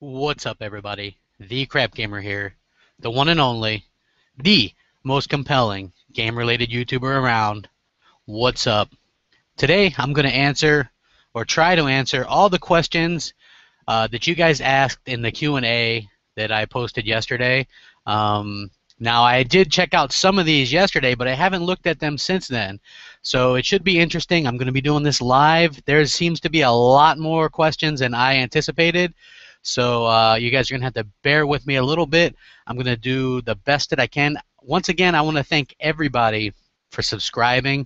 What's up, everybody? The Crap Gamer here, the one and only, the most compelling game-related YouTuber around. What's up? Today, I'm going to answer, or try to answer, all the questions that you guys asked in the Q&A that I posted yesterday. Now, I did check out some of these yesterday, but I haven't looked at them since then. So it should be interesting. I'm going to be doing this live. There seems to be a lot more questions than I anticipated. So you guys are going to have to bear with me a little bit. I'm going to do the best that I can. Once again, I want to thank everybody for subscribing,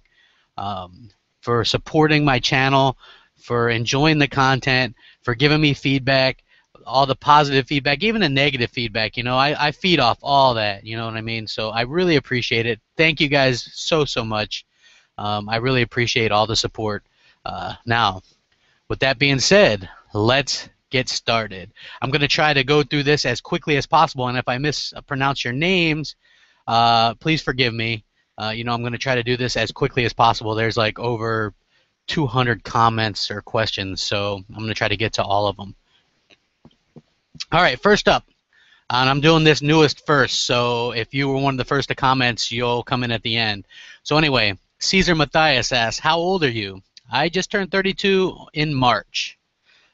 for supporting my channel, for enjoying the content, for giving me feedback, all the positive feedback, even the negative feedback. You know, I feed off all that, you know what I mean? So I really appreciate it. Thank you guys so much. I really appreciate all the support. Now, with that being said, let's get started. I'm going to try to go through this as quickly as possible, and if I mispronounce your names, please forgive me. You know, I'm going to try to do this as quickly as possible. There's like over 200 comments or questions, so I'm going to try to get to all of them. All right, first up, and I'm doing this newest first, so if you were one of the first to comments, you'll come in at the end. So anyway, Caesar Matthias asks, how old are you? I just turned 32 in March.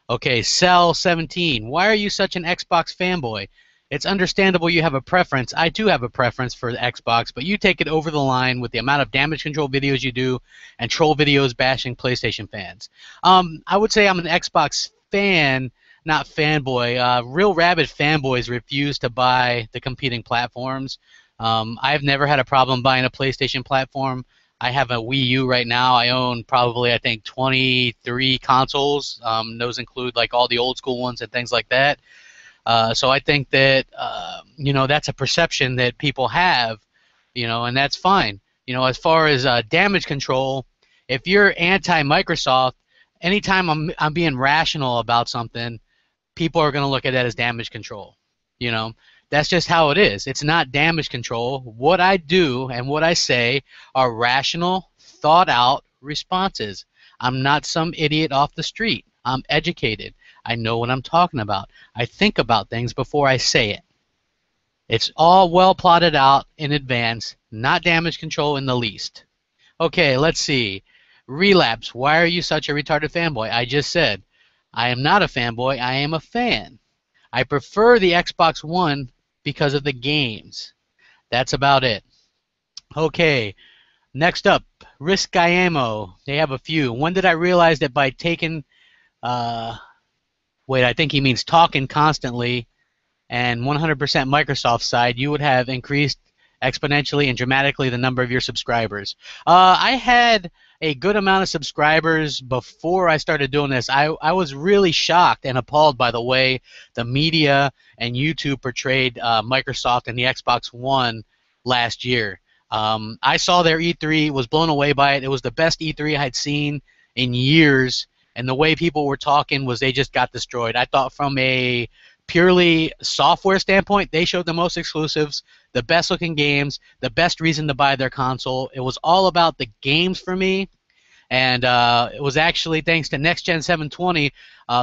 Okay, Cell17, why are you such an Xbox fanboy? It's understandable you have a preference. I too have a preference for the Xbox, but you take it over the line with the amount of damage control videos you do and troll videos bashing PlayStation fans. I would say I'm an Xbox fan, not fanboy. Real rabid fanboys refuse to buy the competing platforms. I've never had a problem buying a PlayStation platform. I have a Wii U right now. I own probably, I think, 23 consoles. Those include like all the old school ones and things like that. So I think that, you know, that's a perception that people have, you know, and that's fine. You know, as far as damage control, if you're anti-Microsoft, anytime I'm being rational about something, people are going to look at that as damage control. You know, that's just how it is. It's not damage control. What I do and what I say are rational, thought-out responses. I'm not some idiot off the street. I'm educated. I know what I'm talking about. I think about things before I say it. It's all well plotted out in advance, not damage control in the least. Okay, let's see. Relapse, why are you such a retarded fanboy? I just said, I am not a fanboy, I am a fan. I prefer the Xbox One because of the games. That's about it. Okay, next up, Risk Guayamo. They have a few. When did I realize that by taking, wait, I think he means talking constantly and 100% Microsoft side, you would have increased exponentially and dramatically the number of your subscribers. I had a good amount of subscribers before I started doing this. I was really shocked and appalled by the way the media and YouTube portrayed Microsoft and the Xbox One last year. I saw their E3, was blown away by it. It was the best E3 I had seen in years, and the way people were talking was they just got destroyed. I thought from a purely software standpoint, they showed the most exclusives, the best looking games, the best reason to buy their console. It was all about the games for me, and it was actually thanks to NextGen 720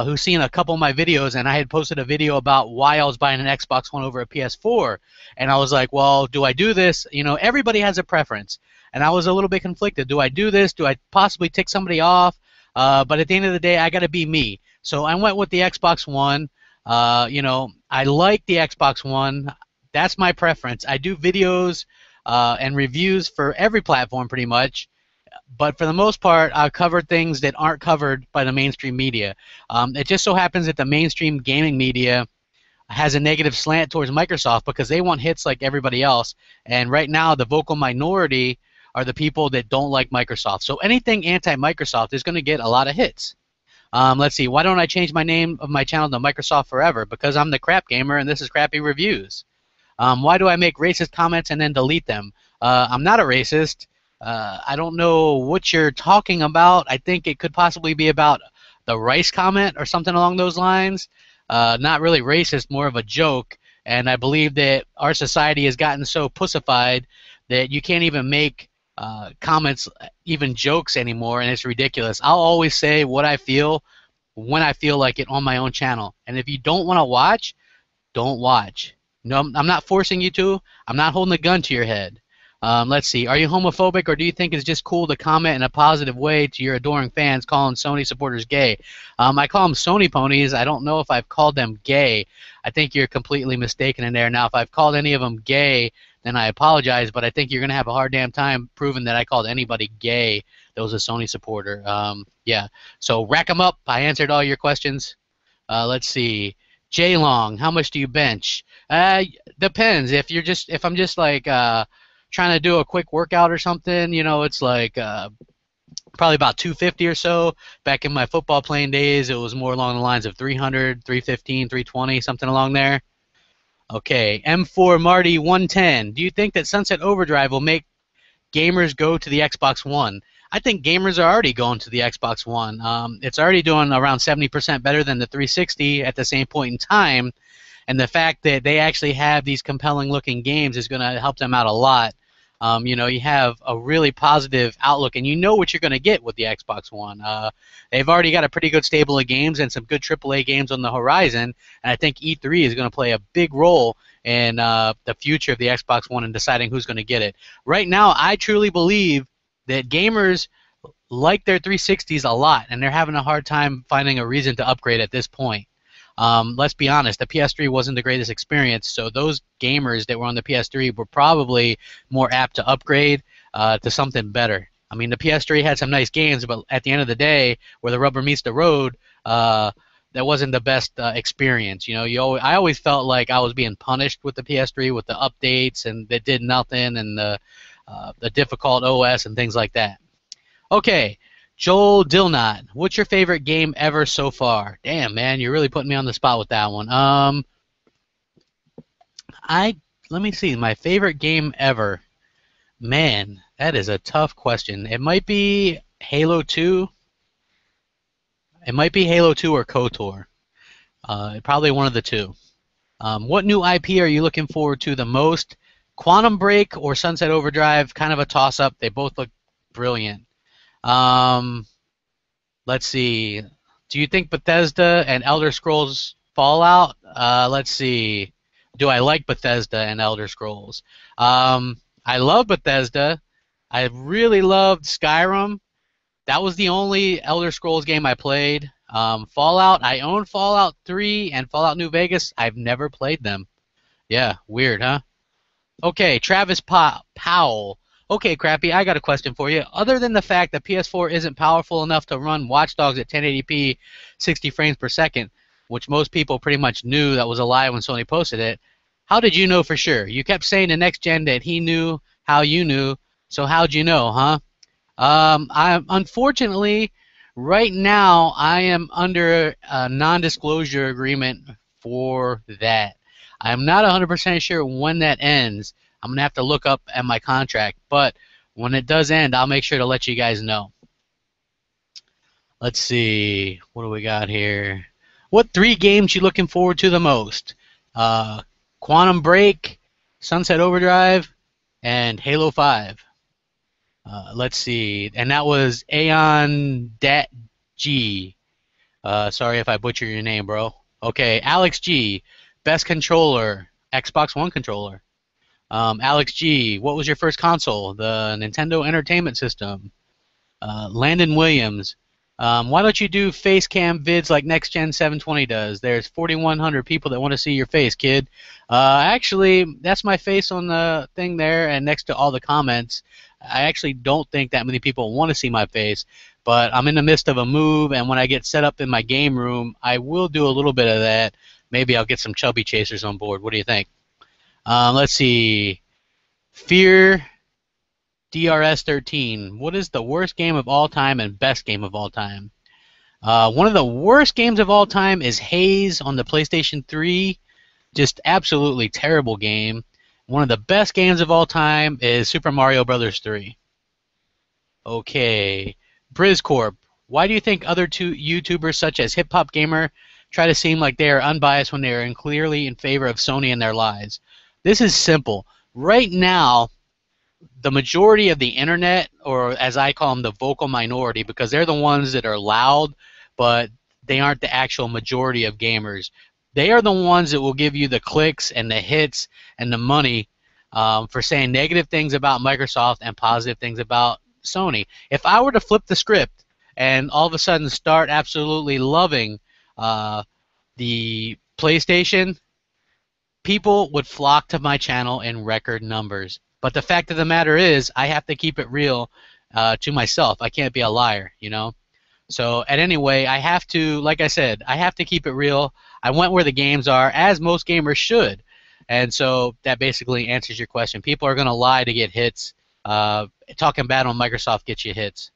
who's seen a couple of my videos, and I had posted a video about why I was buying an Xbox One over a PS4, and I was like, well, do I do this? You know, everybody has a preference, and I was a little bit conflicted. Do I do this? Do I possibly tick somebody off? But at the end of the day, I got to be me. So I went with the Xbox One. You know, I like the Xbox One. That's my preference. I do videos and reviews for every platform pretty much, but for the most part, I cover things that aren't covered by the mainstream media. It just so happens that the mainstream gaming media has a negative slant towards Microsoft because they want hits like everybody else, and right now the vocal minority are the people that don't like Microsoft. So anything anti-Microsoft is going to get a lot of hits. Let's see, why don't I change my name of my channel to Microsoft Forever? Because I'm the Crap Gamer and this is Crappy Reviews. Why do I make racist comments and then delete them? I'm not a racist. I don't know what you're talking about. I think it could possibly be about the rice comment or something along those lines. Not really racist, more of a joke. And I believe that our society has gotten so pussified that you can't even make comments, even jokes anymore, and it's ridiculous. I'll always say what I feel when I feel like it on my own channel. And if you don't want to watch, don't watch. No, I'm not forcing you to. I'm not holding a gun to your head. Let's see. Are you homophobic, or do you think it's just cool to comment in a positive way to your adoring fans, calling Sony supporters gay? I call them Sony Ponies. I don't know if I've called them gay. I think you're completely mistaken in there. Now, if I've called any of them gay, then I apologize, but I think you're going to have a hard damn time proving that I called anybody gay that was a Sony supporter. Yeah. So rack them up. I answered all your questions. Let's see. J Long, how much do you bench? Depends. If I'm just like trying to do a quick workout or something, you know, it's like probably about 250 or so. Back in my football playing days, it was more along the lines of 300, 315, 320, something along there. Okay, M4 Marty 110. Do you think that Sunset Overdrive will make gamers go to the Xbox One? I think gamers are already going to the Xbox One. It's already doing around 70% better than the 360 at the same point in time, and the fact that they actually have these compelling looking games is going to help them out a lot. You know, you have a really positive outlook, and you know what you're going to get with the Xbox One. They've already got a pretty good stable of games and some good AAA games on the horizon, and I think E3 is going to play a big role in the future of the Xbox One and deciding who's going to get it. Right now, I truly believe that gamers like their 360s a lot, and they're having a hard time finding a reason to upgrade at this point. Let's be honest, the PS3 wasn't the greatest experience, so those gamers that were on the PS3 were probably more apt to upgrade to something better. I mean, the PS3 had some nice games, but at the end of the day, where the rubber meets the road, that wasn't the best experience. You know, I always felt like I was being punished with the PS3 with the updates, and it did nothing, and the difficult OS and things like that. Okay. Joel Dilnot, what's your favorite game ever so far? Damn, man, you're really putting me on the spot with that one. Let me see, my favorite game ever. Man, that is a tough question. It might be Halo 2. It might be Halo 2 or KOTOR. Probably one of the two. What new IP are you looking forward to the most? Quantum Break or Sunset Overdrive? Kind of a toss-up. They both look brilliant. Let's see. Do you think Bethesda and Elder Scrolls Fallout? Let's see. Do I like Bethesda and Elder Scrolls? I love Bethesda. I really loved Skyrim. That was the only Elder Scrolls game I played. Fallout, I own Fallout 3 and Fallout New Vegas. I've never played them. Yeah, weird, huh? Okay, Travis Powell. Okay, Crappy, I got a question for you. Other than the fact that PS4 isn't powerful enough to run Watch Dogs at 1080p 60 frames per second, which most people pretty much knew that was a lie when Sony posted it, how did you know for sure? You kept saying to Next Gen that he knew how you knew, so how'd you know, huh? Unfortunately, right now I am under a non-disclosure agreement for that. I'm not 100% sure when that ends. I'm going to have to look up at my contract, but when it does end, I'll make sure to let you guys know. Let's see. What do we got here? What 3 games you looking forward to the most? Quantum Break, Sunset Overdrive, and Halo 5. Let's see. And that was Aeon Dat G. Sorry if I butchered your name, bro. Okay, Alex G. Best controller, Xbox One controller. Alex G, what was your first console? The Nintendo Entertainment System. Landon Williams, why don't you do face cam vids like Next Gen 720 does? There's 4,100 people that want to see your face, kid. Actually, that's my face on the thing there, and next to all the comments. I actually don't think that many people want to see my face, but I'm in the midst of a move, and when I get set up in my game room, I will do a little bit of that. Maybe I'll get some chubby chasers on board. What do you think? Let's see. Fear DRS13. What is the worst game of all time and best game of all time? One of the worst games of all time is Haze on the PlayStation 3. Just absolutely terrible game. One of the best games of all time is Super Mario Bros. 3. Okay. BrizCorp. Why do you think other two YouTubers such as Hip Hop Gamer try to seem like they are unbiased when they are clearly in favor of Sony and their lies? This is simple. Right now, the majority of the internet, or as I call them, the vocal minority, because they're the ones that are loud, but they aren't the actual majority of gamers. They are the ones that will give you the clicks and the hits and the money for saying negative things about Microsoft and positive things about Sony. If I were to flip the script and all of a sudden start absolutely loving the PlayStation, people would flock to my channel in record numbers. But the fact of the matter is, I have to keep it real to myself. I can't be a liar, you know? So, at any way, I have to, like I said, I have to keep it real. I went where the games are, as most gamers should. And so that basically answers your question. People are going to lie to get hits. Talking bad on Microsoft gets you hits.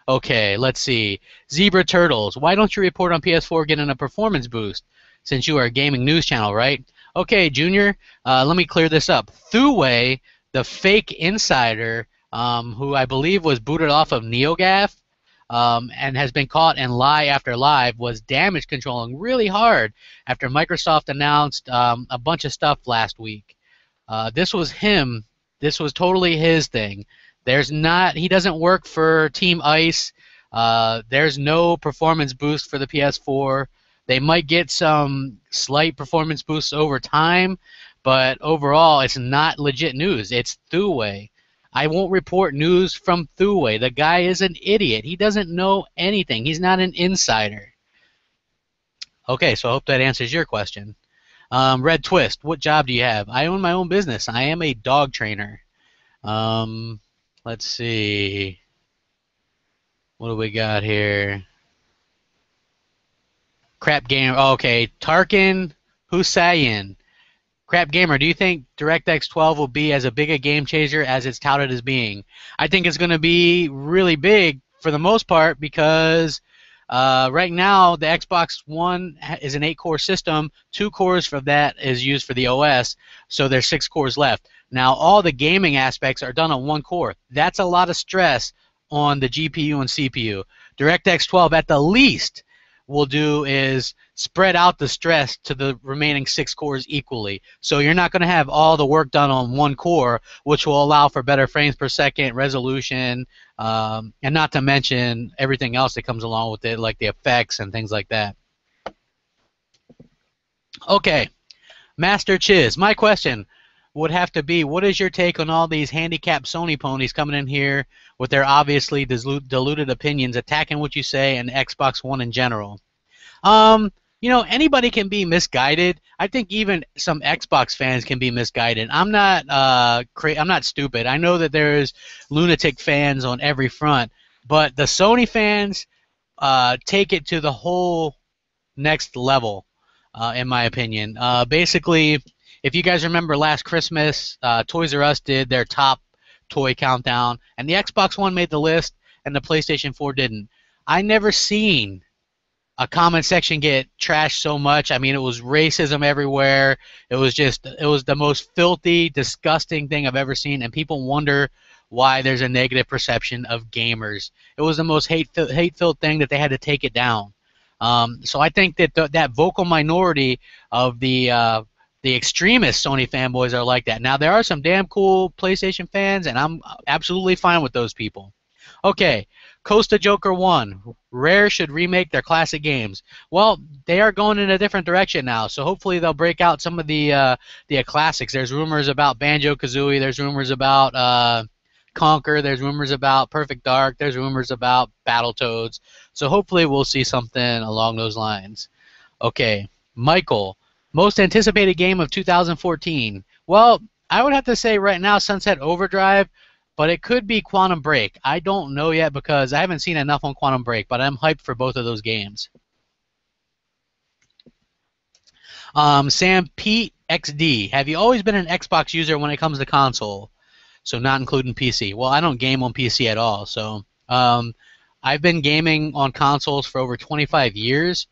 Okay, let's see. Zebra Turtles, why don't you report on PS4 getting a performance boost? Since you are a gaming news channel, right? Okay, Junior, let me clear this up. Thuwei, the fake insider, who I believe was booted off of NeoGAF, and has been caught in lie after lie, was damage controlling really hard after Microsoft announced a bunch of stuff last week. This was him. This was totally his thing. He doesn't work for Team Ice. There's no performance boost for the PS4. They might get some slight performance boosts over time, but overall, it's not legit news. It's Thuwei. I won't report news from Thuwei. The guy is an idiot. He doesn't know anything. He's not an insider. Okay, so I hope that answers your question. Red Twist, what job do you have? I own my own business. I am a dog trainer. Let's see. What do we got here? Crap Gamer. Oh, okay, Tarkin Hussein. Crap Gamer, do you think DirectX 12 will be as a big a game changer as it's touted as being? I think it's going to be really big for the most part because right now the Xbox One is an 8-core system. 2 cores of that is used for the OS, so there's 6 cores left. Now all the gaming aspects are done on 1 core. That's a lot of stress on the GPU and CPU. DirectX 12 at the least will do is spread out the stress to the remaining 6 cores equally. So you're not going to have all the work done on 1 core, which will allow for better frames per second, resolution, and not to mention everything else that comes along with it, like the effects and things like that. Okay, Master Chiz, my question would have to be, what is your take on all these handicapped Sony ponies coming in here with their obviously diluted opinions, attacking what you say and Xbox One in general? You know, anybody can be misguided. I think even some Xbox fans can be misguided. I'm not stupid. I know that there's lunatic fans on every front, but the Sony fans take it to the whole next level, in my opinion. Basically, if you guys remember last Christmas, Toys R Us did their top toy countdown, and the Xbox One made the list, and the PlayStation 4 didn't. I never seen a comment section get trashed so much. I mean, it was racism everywhere. It was the most filthy, disgusting thing I've ever seen, and people wonder why there's a negative perception of gamers. It was the most hate-filled thing that they had to take it down. So I think that that vocal minority of the extremist Sony fanboys are like that. Now, there are some damn cool PlayStation fans, and I'm absolutely fine with those people. Okay, Costa Joker 1. Rare should remake their classic games. Well, they are going in a different direction now, so hopefully they'll break out some of the classics. There's rumors about Banjo-Kazooie. There's rumors about Conker. There's rumors about Perfect Dark. There's rumors about Battletoads. So hopefully we'll see something along those lines. Okay, Michael. Most anticipated game of 2014. Well, I would have to say right now Sunset Overdrive, but it could be Quantum Break. I don't know yet because I haven't seen enough on Quantum Break, but I'm hyped for both of those games. Sam Pete XD. Have you always been an Xbox user when it comes to console? So not including PC. Well, I don't game on PC at all. So I've been gaming on consoles for over 25 years.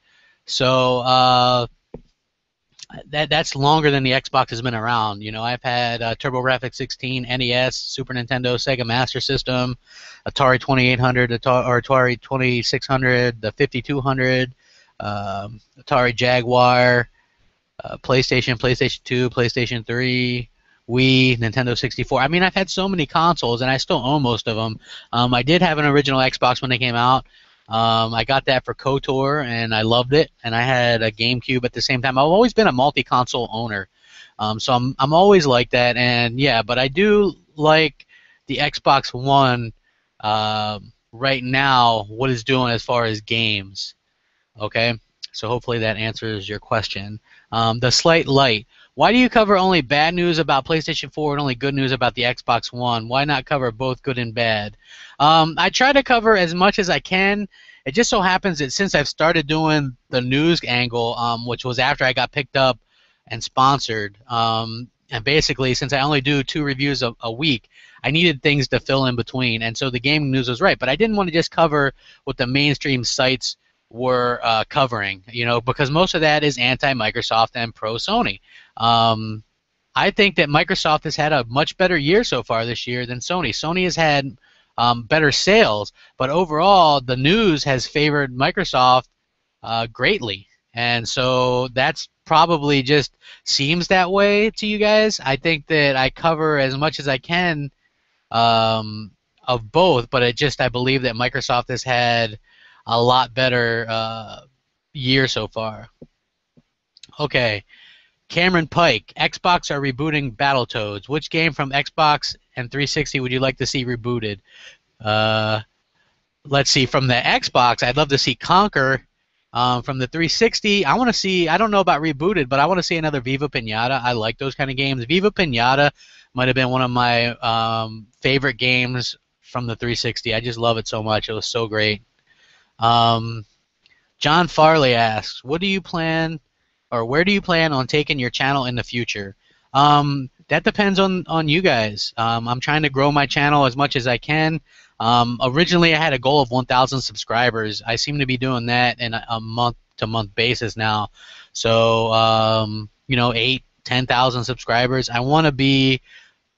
So that's longer than the Xbox has been around. You know, I've had TurboGrafx 16, NES, Super Nintendo, Sega Master System, Atari 2800, or Atari 2600, the 5200, Atari Jaguar, PlayStation, PlayStation 2, PlayStation 3, Wii, Nintendo 64. I mean, I've had so many consoles, and I still own most of them. I did have an original Xbox when they came out, I got that for KOTOR, and I loved it. And I had a GameCube at the same time. I've always been a multi-console owner, so I'm always like that. And yeah, but I do like the Xbox One right now. What it's doing as far as games. Okay, so hopefully that answers your question. The Slight Light. Why do you cover only bad news about PlayStation 4 and only good news about the Xbox One? Why not cover both good and bad? I try to cover as much as I can. It just so happens that since I've started doing the news angle, which was after I got picked up and sponsored, and basically since I only do 2 reviews a week, I needed things to fill in between, and so the gaming news was right. But I didn't want to just cover what the mainstream sites were covering, because most of that is anti-Microsoft and pro-Sony. Um, I think that Microsoft has had a much better year so far this year than Sony. Sony has had better sales, but overall the news has favored Microsoft greatly, and so that's probably just seems that way to you guys. I think that I cover as much as I can um, of both, but I believe that Microsoft has had a lot better year so far. Okay, Cameron Pike, Xbox are rebooting Battletoads. Which game from Xbox and 360 would you like to see rebooted? Uh, let's see, from the Xbox, I'd love to see Conquer. From the 360, I want to see, I don't know about rebooted, but I want to see another Viva Pinata. I like those kind of games. Viva Pinata might have been one of my favorite games from the 360. I just love it so much. It was so great. Um, John Farley asks, "What do you plan, or where do you plan on taking your channel in the future?" That depends on you guys. I'm trying to grow my channel as much as I can. Originally, I had a goal of 1,000 subscribers. I seem to be doing that in a month-to-month basis now. So, 8, 10,000 subscribers. I want to be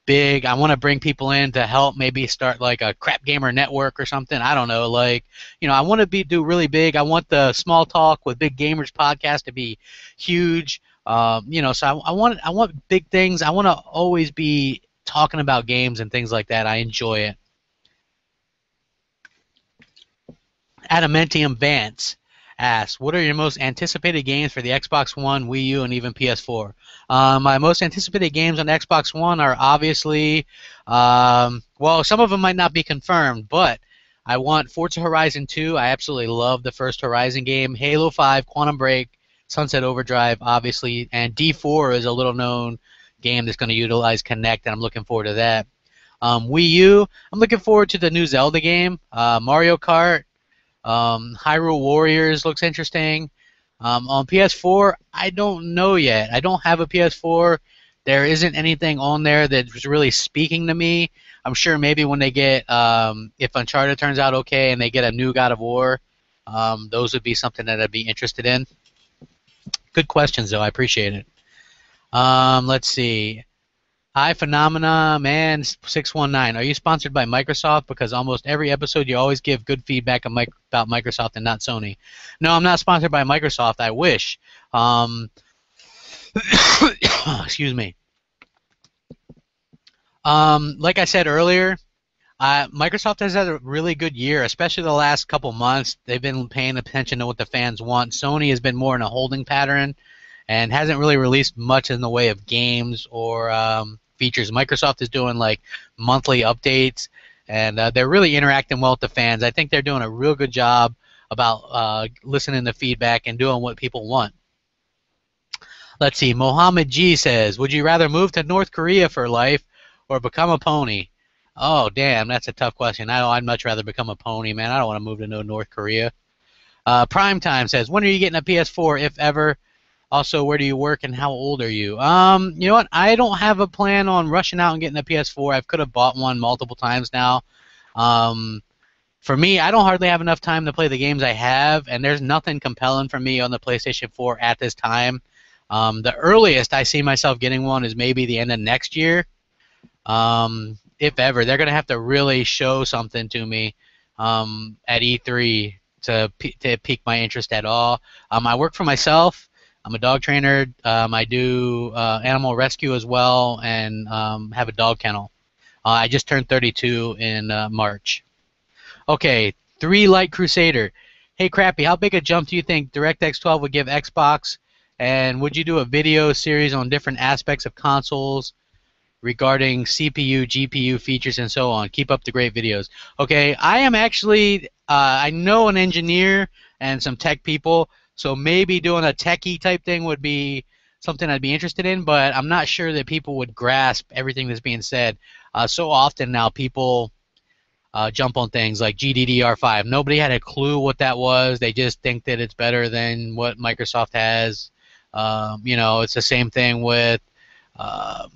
big. I want to bring people in to help maybe start like a Crap Gamer Network or something. I don't know. I want to do really big. I want the Small Talk with Big Gamers podcast to be huge. So I want big things. I want to always be talking about games and things like that. I enjoy it. Adamantium Vance asks, "What are your most anticipated games for the Xbox One, Wii U, and even PS4?" My most anticipated games on Xbox One are obviously, well, some of them might not be confirmed, but I want Forza Horizon 2. I absolutely love the first Horizon game. Halo 5, Quantum Break, Sunset Overdrive, obviously, and D4 is a little-known game that's going to utilize Kinect, and I'm looking forward to that. Wii U, I'm looking forward to the new Zelda game. Mario Kart, Hyrule Warriors looks interesting. On PS4, I don't know yet. I don't have a PS4. There isn't anything on there that's really speaking to me. I'm sure maybe when they get, if Uncharted turns out okay and they get a new God of War, those would be something that I'd be interested in. Good questions, though. I appreciate it. Let's see. Hi, Phenomena Man 619. Are you sponsored by Microsoft? Because almost every episode you always give good feedback about Microsoft and not Sony. No, I'm not sponsored by Microsoft. I wish. Excuse me. Like I said earlier, Microsoft has had a really good year, especially the last couple months. They've been paying attention to what the fans want. Sony has been more in a holding pattern and hasn't really released much in the way of games or features. Microsoft is doing like monthly updates, and they're really interacting well with the fans. I think they're doing a real good job about listening to feedback and doing what people want. Let's see. Mohammed G says, "Would you rather move to North Korea for life or become a pony?" Oh, damn, that's a tough question. I'd much rather become a pony, man. I don't want to move to no North Korea. Primetime says, "When are you getting a PS4, if ever? Also, where do you work and how old are you?" You know what? I don't have a plan on rushing out and getting a PS4. I could have bought one multiple times now. For me, I don't hardly have enough time to play the games I have, and there's nothing compelling for me on the PlayStation 4 at this time. The earliest I see myself getting one is maybe the end of next year. If ever. They're going to have to really show something to me at E3 to pique my interest at all. I work for myself. I'm a dog trainer. I do animal rescue as well, and have a dog kennel. I just turned 32 in March. Okay, 3 Light Crusader. Hey, Crappy, how big a jump do you think DirectX 12 would give Xbox? And would you do a video series on different aspects of consoles regarding CPU, GPU features, and so on? Keep up the great videos. Okay, I am actually, I know an engineer and some tech people, so maybe doing a techie type thing would be something I'd be interested in, but I'm not sure that people would grasp everything that's being said. So often now people jump on things like GDDR5. Nobody had a clue what that was. They just think that it's better than what Microsoft has. It's the same thing with, OpenGL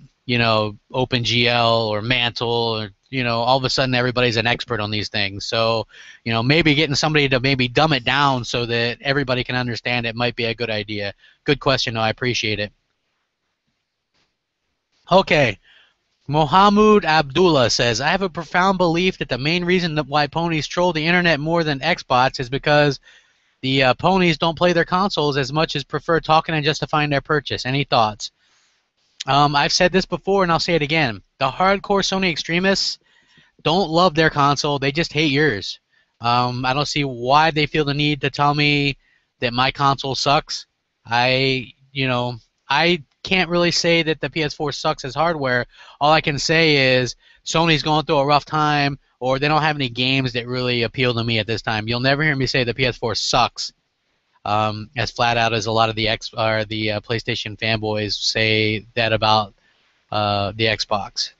or Mantle, or, all of a sudden everybody's an expert on these things. So, maybe getting somebody to maybe dumb it down so that everybody can understand it might be a good idea. Good question, though. I appreciate it. Okay. Mohammed Abdullah says, I have a profound belief that the main reason that why ponies troll the internet more than Xbots is because the ponies don't play their consoles as much as prefer talking and justifying their purchase. Any thoughts? I've said this before and I'll say it again. The hardcore Sony extremists don't love their console. They just hate yours. I don't see why they feel the need to tell me that my console sucks. I can't really say that the PS4 sucks as hardware. All I can say is Sony's going through a rough time, or they don't have any games that really appeal to me at this time. You'll never hear me say the PS4 sucks, as flat out as a lot of the PlayStation fanboys say that about the Xbox.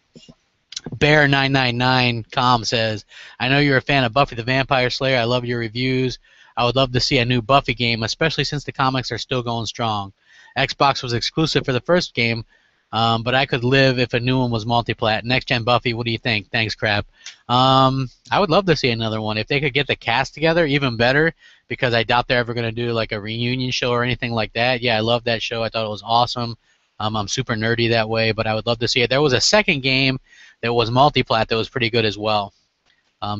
Bear999com says, I know you're a fan of Buffy the Vampire Slayer. I love your reviews. I would love to see a new Buffy game, especially since the comics are still going strong. Xbox was exclusive for the first game, but I could live if a new one was multi-plat. Next Gen Buffy, what do you think? Thanks, Crab. I would love to see another one. If they could get the cast together, even better, because I doubt they're ever going to do like a reunion show or anything like that. Yeah, I love that show. I thought it was awesome. I'm super nerdy that way, but I would love to see it. There was a second game that was multi-plat that was pretty good as well.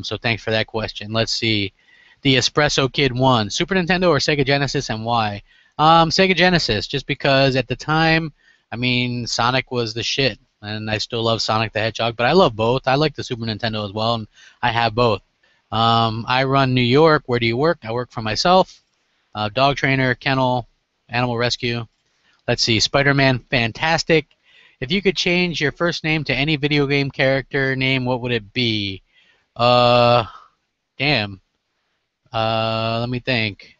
So thanks for that question. Let's see. The Espresso Kid 1, Super Nintendo or Sega Genesis, and why? Sega Genesis, just because at the time, I mean, Sonic was the shit, and I still love Sonic the Hedgehog, but I love both. I like the Super Nintendo as well, and I have both. I run New York. Where do you work? I work for myself. Dog trainer, kennel, animal rescue. Let's see, Spider-Man, fantastic. If you could change your first name to any video game character name, what would it be? Damn. Let me think.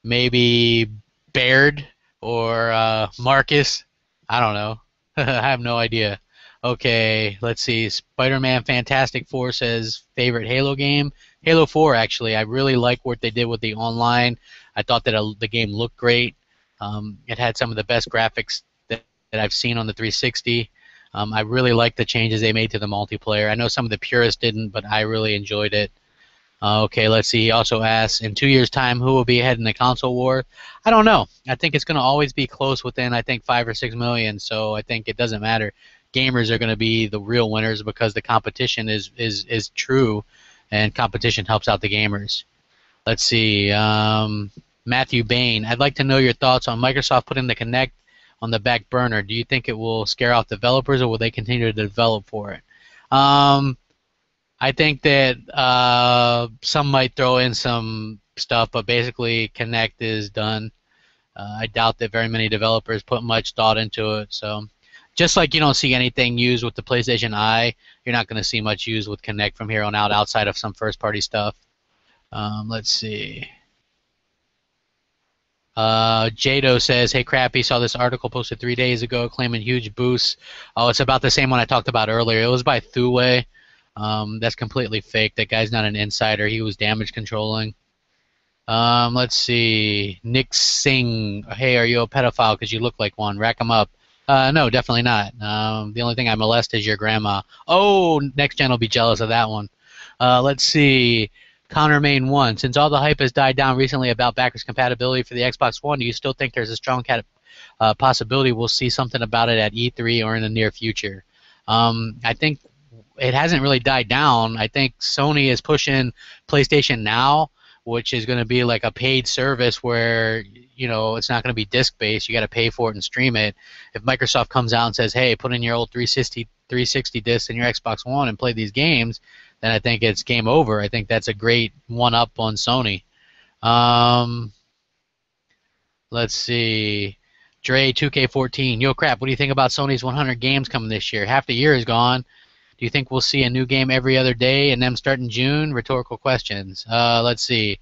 Maybe Baird or Marcus. I don't know. I have no idea. Okay, let's see. Spider-Man Fantastic Four says favorite Halo game. Halo 4, actually. I really like what they did with the online. I thought that the game looked great. It had some of the best graphics that I've seen on the 360. I really like the changes they made to the multiplayer. I know some of the purists didn't, but I really enjoyed it. Okay, let's see. He also asks, in 2 years' time, who will be ahead in the console war? I don't know. I think it's going to always be close within, I think, 5 or 6 million, so I think it doesn't matter. Gamers are going to be the real winners because the competition is true, and competition helps out the gamers. Let's see. Matthew Bain, I'd like to know your thoughts on Microsoft putting the Kinect on the back burner. Do you think it will scare off developers, or will they continue to develop for it? I think that some might throw in some stuff, but basically Kinect is done. I doubt that very many developers put much thought into it. So just like you don't see anything used with the PlayStation Eye, you're not going to see much used with Kinect from here on out outside of some first-party stuff. Let's see. Jado says, hey, Crappy, saw this article posted 3 days ago claiming huge boosts. Oh, it's about the same one I talked about earlier. It was by Thuwei. That's completely fake. That guy's not an insider. He was damage controlling. Let's see. Nick Singh. Hey, are you a pedophile because you look like one? Rack him up. No, definitely not. The only thing I molest is your grandma. Oh, next gen will be jealous of that one. Let's see. Connor Main 1. Since all the hype has died down recently about backwards compatibility for the Xbox One, do you still think there's a strong possibility we'll see something about it at E3 or in the near future? I think it hasn't really died down. I think Sony is pushing PlayStation Now, which is going to be like a paid service where, it's not going to be disc-based. You got to pay for it and stream it. If Microsoft comes out and says, hey, put in your old 360 discs in your Xbox One and play these games, then I think it's game over. I think that's a great one-up on Sony. Um, let's see. Dre 2K14. Yo, crap. What do you think about Sony's 100 games coming this year? Half the year is gone. Do you think we'll see a new game every other day and them start in June? Rhetorical questions. Let's see.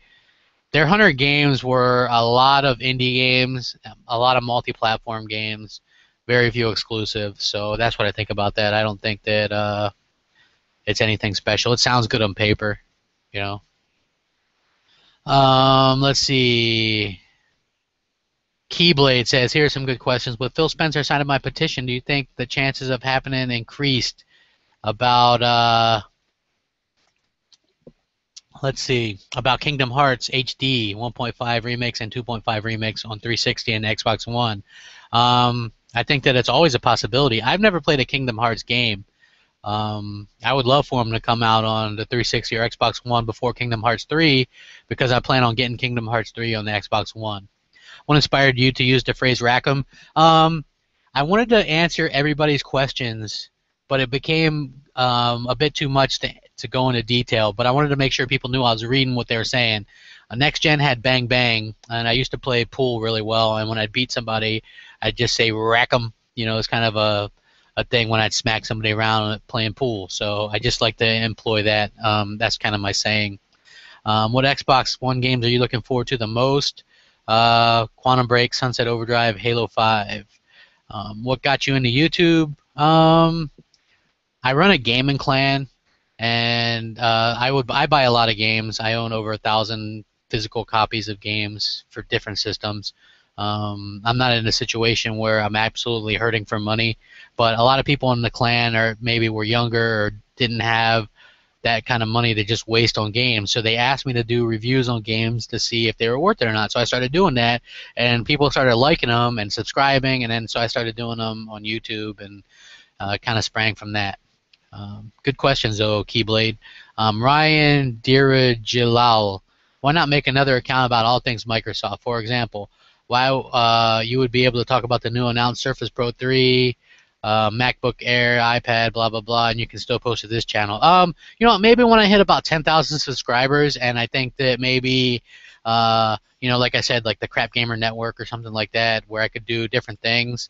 Their 100 games were a lot of indie games, a lot of multi-platform games, very few exclusives. So that's what I think about that. I don't think that it's anything special. It sounds good on paper, you know. Let's see. Keyblade says, "Here are some good questions. With Phil Spencer signed my petition, do you think the chances of happening increased about let's see, about Kingdom Hearts HD 1.5 remakes and 2.5 remakes on 360 and Xbox One? I think that it's always a possibility. I've never played a Kingdom Hearts game. I would love for them to come out on the 360 or Xbox One before Kingdom Hearts 3 because I plan on getting Kingdom Hearts 3 on the Xbox One. What inspired you to use the phrase rack 'em? I wanted to answer everybody's questions, but it became a bit too much to go into detail. But I wanted to make sure people knew I was reading what they were saying. Next Gen had Bang Bang, and I used to play pool really well. And when I'd beat somebody, I'd just say rack 'em. You know, it's kind of a thing when I'd smack somebody around playing pool. So I just like to employ that. That's kind of my saying. What Xbox One games are you looking forward to the most? Quantum Break, Sunset Overdrive, Halo 5. What got you into YouTube? I run a gaming clan, and I buy a lot of games. I own over 1,000 physical copies of games for different systems. I'm not in a situation where I'm absolutely hurting for money, but a lot of people in the clan are maybe were younger or didn't have that kind of money to just waste on games. So they asked me to do reviews on games to see if they were worth it or not. So I started doing that, and people started liking them and subscribing, and then so I started doing them on YouTube, and kind of sprang from that. Good questions, though, Keyblade. Ryan Dirajilal, why not make another account about all things Microsoft? For example, why you would be able to talk about the new announced Surface Pro 3, MacBook Air, iPad, blah blah blah, and you can still post to this channel. You know, maybe when I hit about 10,000 subscribers, and I think that maybe, you know, like I said, like the Crap Gamer Network or something like that, where I could do different things.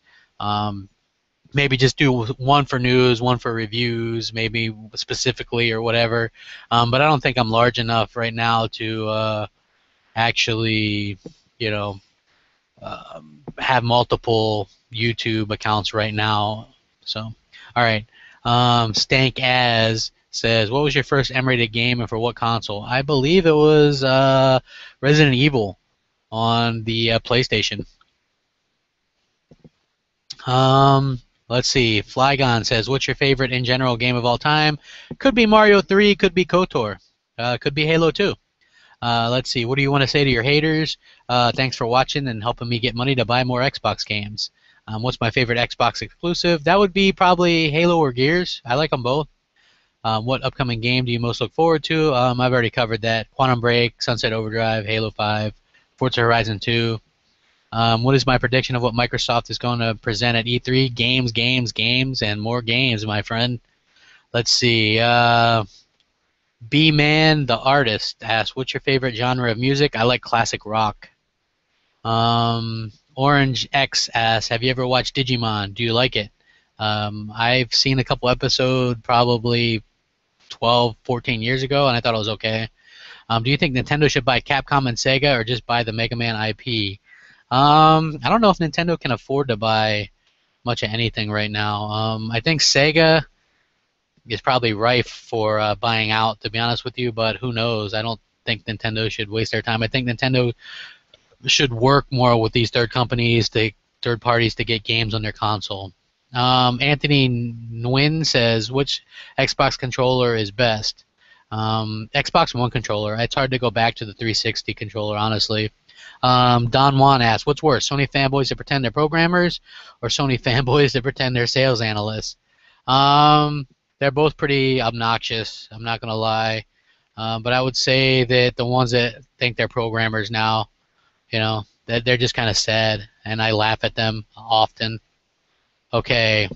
Maybe just do one for news, one for reviews, maybe specifically or whatever. But I don't think I'm large enough right now to actually, you know, have multiple YouTube accounts right now. So, all right. Stank As says, what was your first M-rated game and for what console? I believe it was Resident Evil on the PlayStation. Let's see. Flygon says, what's your favorite in general game of all time? Could be Mario 3, could be KOTOR, could be Halo 2. Let's see. What do you want to say to your haters? Thanks for watching and helping me get money to buy more Xbox games. What's my favorite Xbox exclusive? That would be probably Halo or Gears. I like them both. What upcoming game do you most look forward to? I've already covered that. Quantum Break, Sunset Overdrive, Halo 5, Forza Horizon 2. What is my prediction of what Microsoft is going to present at E3? Games, games, games, and more games, my friend. Let's see. B-Man, the artist, asks, what's your favorite genre of music? I like classic rock. Orange X asks, have you ever watched Digimon? Do you like it? I've seen a couple episodes probably 12, 14 years ago, and I thought it was okay. Do you think Nintendo should buy Capcom and Sega or just buy the Mega Man IP? I don't know if Nintendo can afford to buy much of anything right now. I think Sega is probably rife for buying out, to be honest with you, but who knows? I don't think Nintendo should waste their time. I think Nintendo should work more with these third parties to get games on their console. Anthony Nguyen says, which Xbox controller is best? Xbox One controller. It's hard to go back to the 360 controller, honestly. Don Juan asks, what's worse, Sony fanboys that pretend they're programmers or Sony fanboys that pretend they're sales analysts? They're both pretty obnoxious, I'm not going to lie. But I would say that the ones that think they're programmers now, you know, they're just kind of sad, and I laugh at them often. Okay.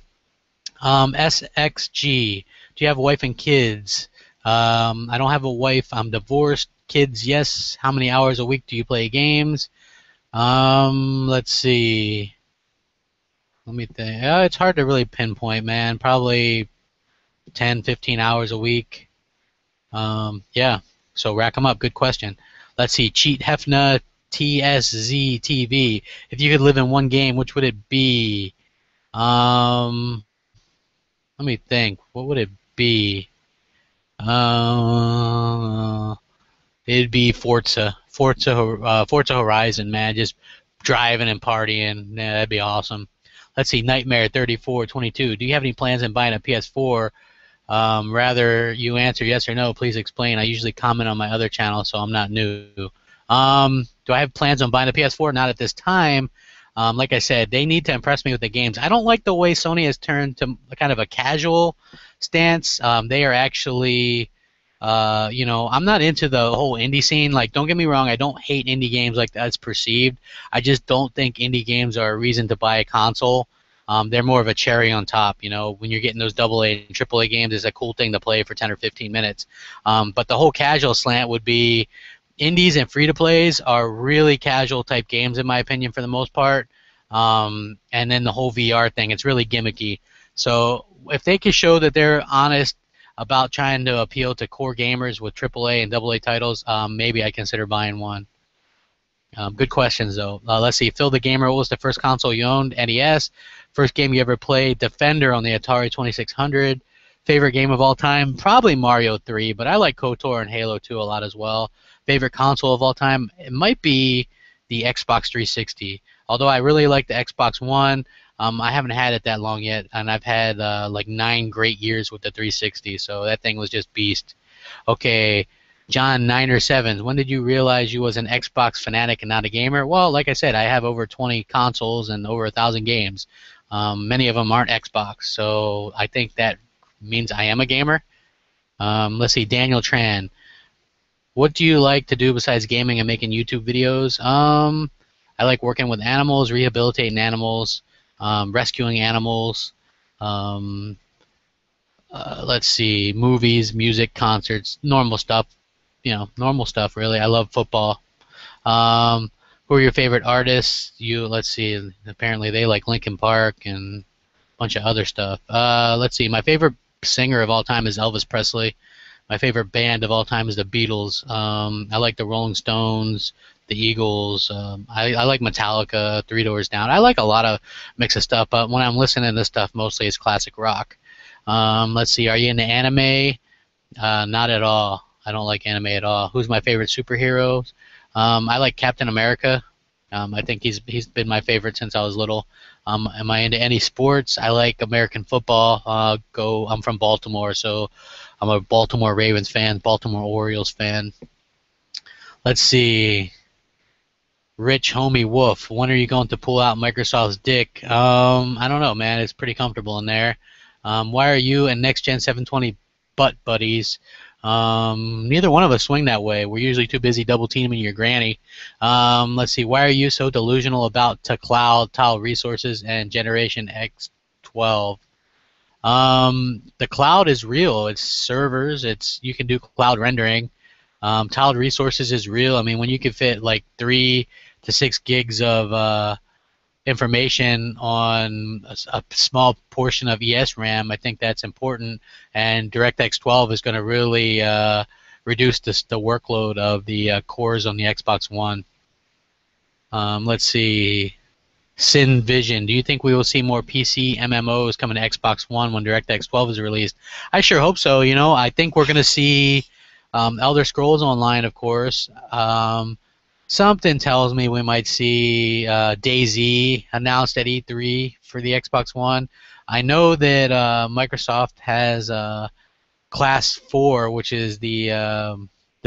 SXG, do you have a wife and kids? I don't have a wife. I'm divorced. kids, yes. How many hours a week do you play games? Let's see. Let me think. It's hard to really pinpoint, man. Probably 10, 15 hours a week. Yeah. So rack them up. Good question. Let's see. Cheat Hefna TSZTV. If you could live in one game, which would it be? Um, Let me think. What would it be? Uh, It'd be Forza Horizon, man. Just driving and partying. Yeah, that'd be awesome. Let's see, Nightmare 3422. Do you have any plans on buying a PS4? Rather you answer yes or no. Please explain. I usually comment on my other channel, so I'm not new. Do I have plans on buying a PS4? Not at this time. Like I said, they need to impress me with the games. I don't like the way Sony has turned to kind of a casual stance. They are actually, I'm not into the whole indie scene. Like, don't get me wrong, I don't hate indie games like that's perceived. I just don't think indie games are a reason to buy a console. They're more of a cherry on top. When you're getting those AA and AAA games, it's a cool thing to play for 10 or 15 minutes. But the whole casual slant would be indies and free-to-plays are really casual type games in my opinion for the most part. And then the whole VR thing, it's really gimmicky. So if they can show that they're honest about trying to appeal to core gamers with AAA and AA titles, maybe I consider buying one. Good questions, though. Let's see. Phil the Gamer, what was the first console you owned? NES. First game you ever played? Defender on the Atari 2600. Favorite game of all time? Probably Mario 3, but I like KOTOR and Halo 2 a lot as well. Favorite console of all time? It might be the Xbox 360. Although I really like the Xbox One. I haven't had it that long yet, and I've had like 9 great years with the 360, so that thing was just beast. Okay, John 9 or 7. When did you realize you was an Xbox fanatic and not a gamer? Well, like I said, I have over 20 consoles and over 1,000 games. Many of them aren't Xbox, so I think that means I am a gamer. Let's see, Daniel Tran. What do you like to do besides gaming and making YouTube videos? I like working with animals, rehabilitating animals, rescuing animals. Let's see, movies, music, concerts, normal stuff. Normal stuff really. I love football. Who are your favorite artists? Let's see. Apparently they like Linkin Park and a bunch of other stuff. Let's see. My favorite singer of all time is Elvis Presley. My favorite band of all time is the Beatles. I like the Rolling Stones, the Eagles. I like Metallica, Three Doors Down. I like a lot of mix of stuff, but when I'm listening to this stuff, mostly it's classic rock. Let's see. Are you into anime? Not at all. I don't like anime at all. Who's my favorite superhero? I like Captain America. I think he's been my favorite since I was little. Am I into any sports? I like American football. I'm from Baltimore, so I'm a Baltimore Ravens fan, Baltimore Orioles fan. Let's see. Rich Homie Wolf, when are you going to pull out Microsoft's dick? I don't know, man. It's pretty comfortable in there. Why are you and Next Gen 720 butt buddies? Neither one of us swing that way. We're usually too busy double teaming your granny. Let's see. Why are you so delusional about to cloud, tile resources, and Generation X12? The cloud is real. It's servers. You can do cloud rendering. Tiled resources is real. I mean, when you can fit like 3 to 6 gigs of information on a small portion of ESRAM, I think that's important. And DirectX 12 is going to really reduce the workload of the cores on the Xbox One. Let's see. Sin Vision, do you think we will see more PC MMOs coming to Xbox One when DirectX 12 is released? I sure hope so. I think we're going to see Elder Scrolls Online, of course. Something tells me we might see DayZ announced at E3 for the Xbox One. I know that Microsoft has Class 4, which is the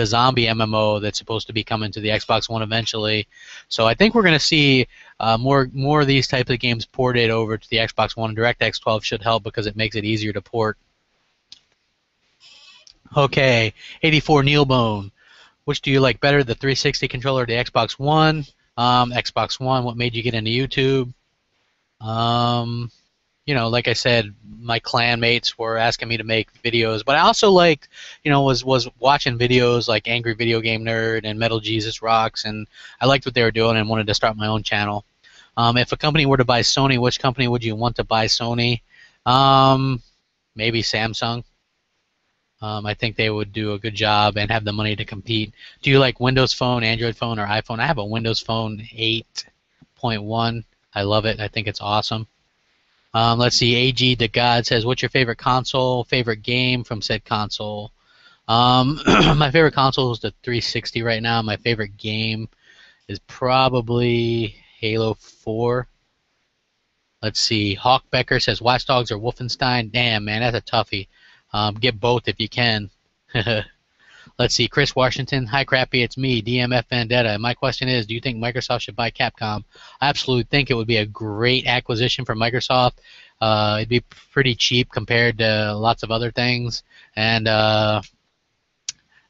zombie MMO that's supposed to be coming to the Xbox One eventually. So I think we're going to see more of these types of games ported over to the Xbox One. DirectX 12 should help because it makes it easier to port. Okay, 84 Neilbone. Which do you like better, the 360 controller or the Xbox One? Xbox One. What made you get into YouTube? like I said, my clan mates were asking me to make videos, but I also like, was watching videos like Angry Video Game Nerd and Metal Jesus Rocks, and I liked what they were doing and wanted to start my own channel. If a company were to buy Sony, which company would you want to buy Sony? Um, Maybe Samsung. I think they would do a good job and have the money to compete. Do you like Windows Phone, Android phone, or iPhone? I have a Windows Phone 8.1. I love it. I think it's awesome. Let's see. AG the God says, "What's your favorite console? Favorite game from said console?" My favorite console is the 360 right now. My favorite game is probably Halo 4. Let's see. Hawk Becker says, "Watch Dogs or Wolfenstein?" Damn, man, that's a toughie. Get both if you can. Let's see. Chris Washington. Hi, Crappy. It's me, DMF Vendetta. My question is, do you think Microsoft should buy Capcom? I absolutely think it would be a great acquisition for Microsoft. It'd be pretty cheap compared to lots of other things, and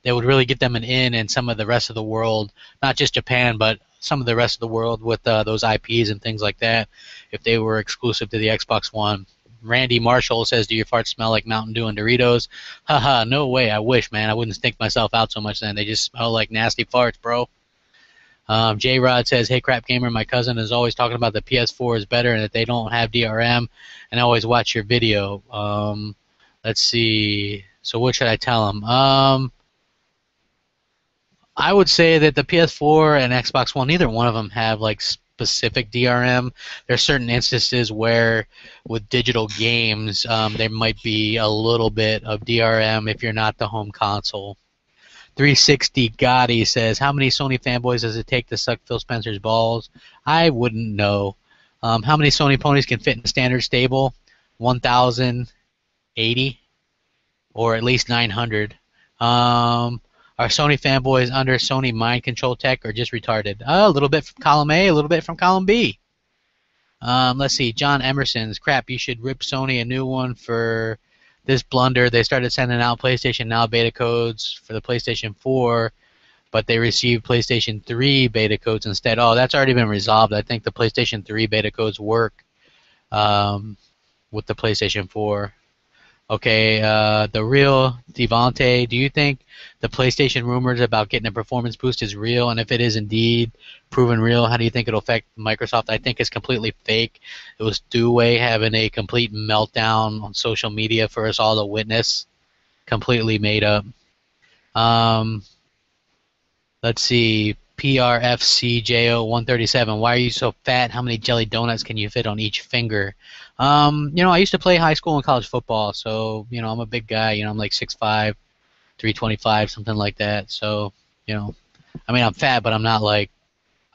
they would really get them an in some of the rest of the world, not just Japan, but some of the rest of the world with those IPs and things like that, if they were exclusive to the Xbox One. Randy Marshall says, "Do your farts smell like Mountain Dew and Doritos?" Haha, no way. I wish, man. I wouldn't stink myself out so much then. They just smell like nasty farts, bro. J Rod says, "Hey, Crap Gamer, my cousin is always talking about the PS4 is better and that they don't have DRM, and I always watch your video." Let's see. So what should I tell him? I would say that the PS4 and Xbox One, neither one of them have like specific DRM. There are certain instances where, with digital games, there might be a little bit of DRM if you're not the home console. 360 Gotti says, "How many Sony fanboys does it take to suck Phil Spencer's balls?" I wouldn't know. How many Sony ponies can fit in a standard stable? 1,080, or at least 900. Are Sony fanboys under Sony mind control tech or just retarded? A little bit from column A, a little bit from column B. Let's see. John Emerson's, "Crap, you should rip Sony a new one for this blunder. They started sending out PlayStation Now beta codes for the PlayStation 4, but they received PlayStation 3 beta codes instead." Oh, that's already been resolved. I think the PlayStation 3 beta codes work with the PlayStation 4. Okay, the real Devante, "Do you think the PlayStation rumors about getting a performance boost is real? And if it is indeed proven real, how do you think it'll affect Microsoft?" I think it's completely fake. It was Dewey having a complete meltdown on social media for us all to witness. Completely made up. Um, let's see. PRFCJO137, "Why are you so fat? How many jelly donuts can you fit on each finger?" I used to play high school and college football, so, I'm a big guy. I'm like 6'5", 325, something like that. So, I'm fat, but I'm not like,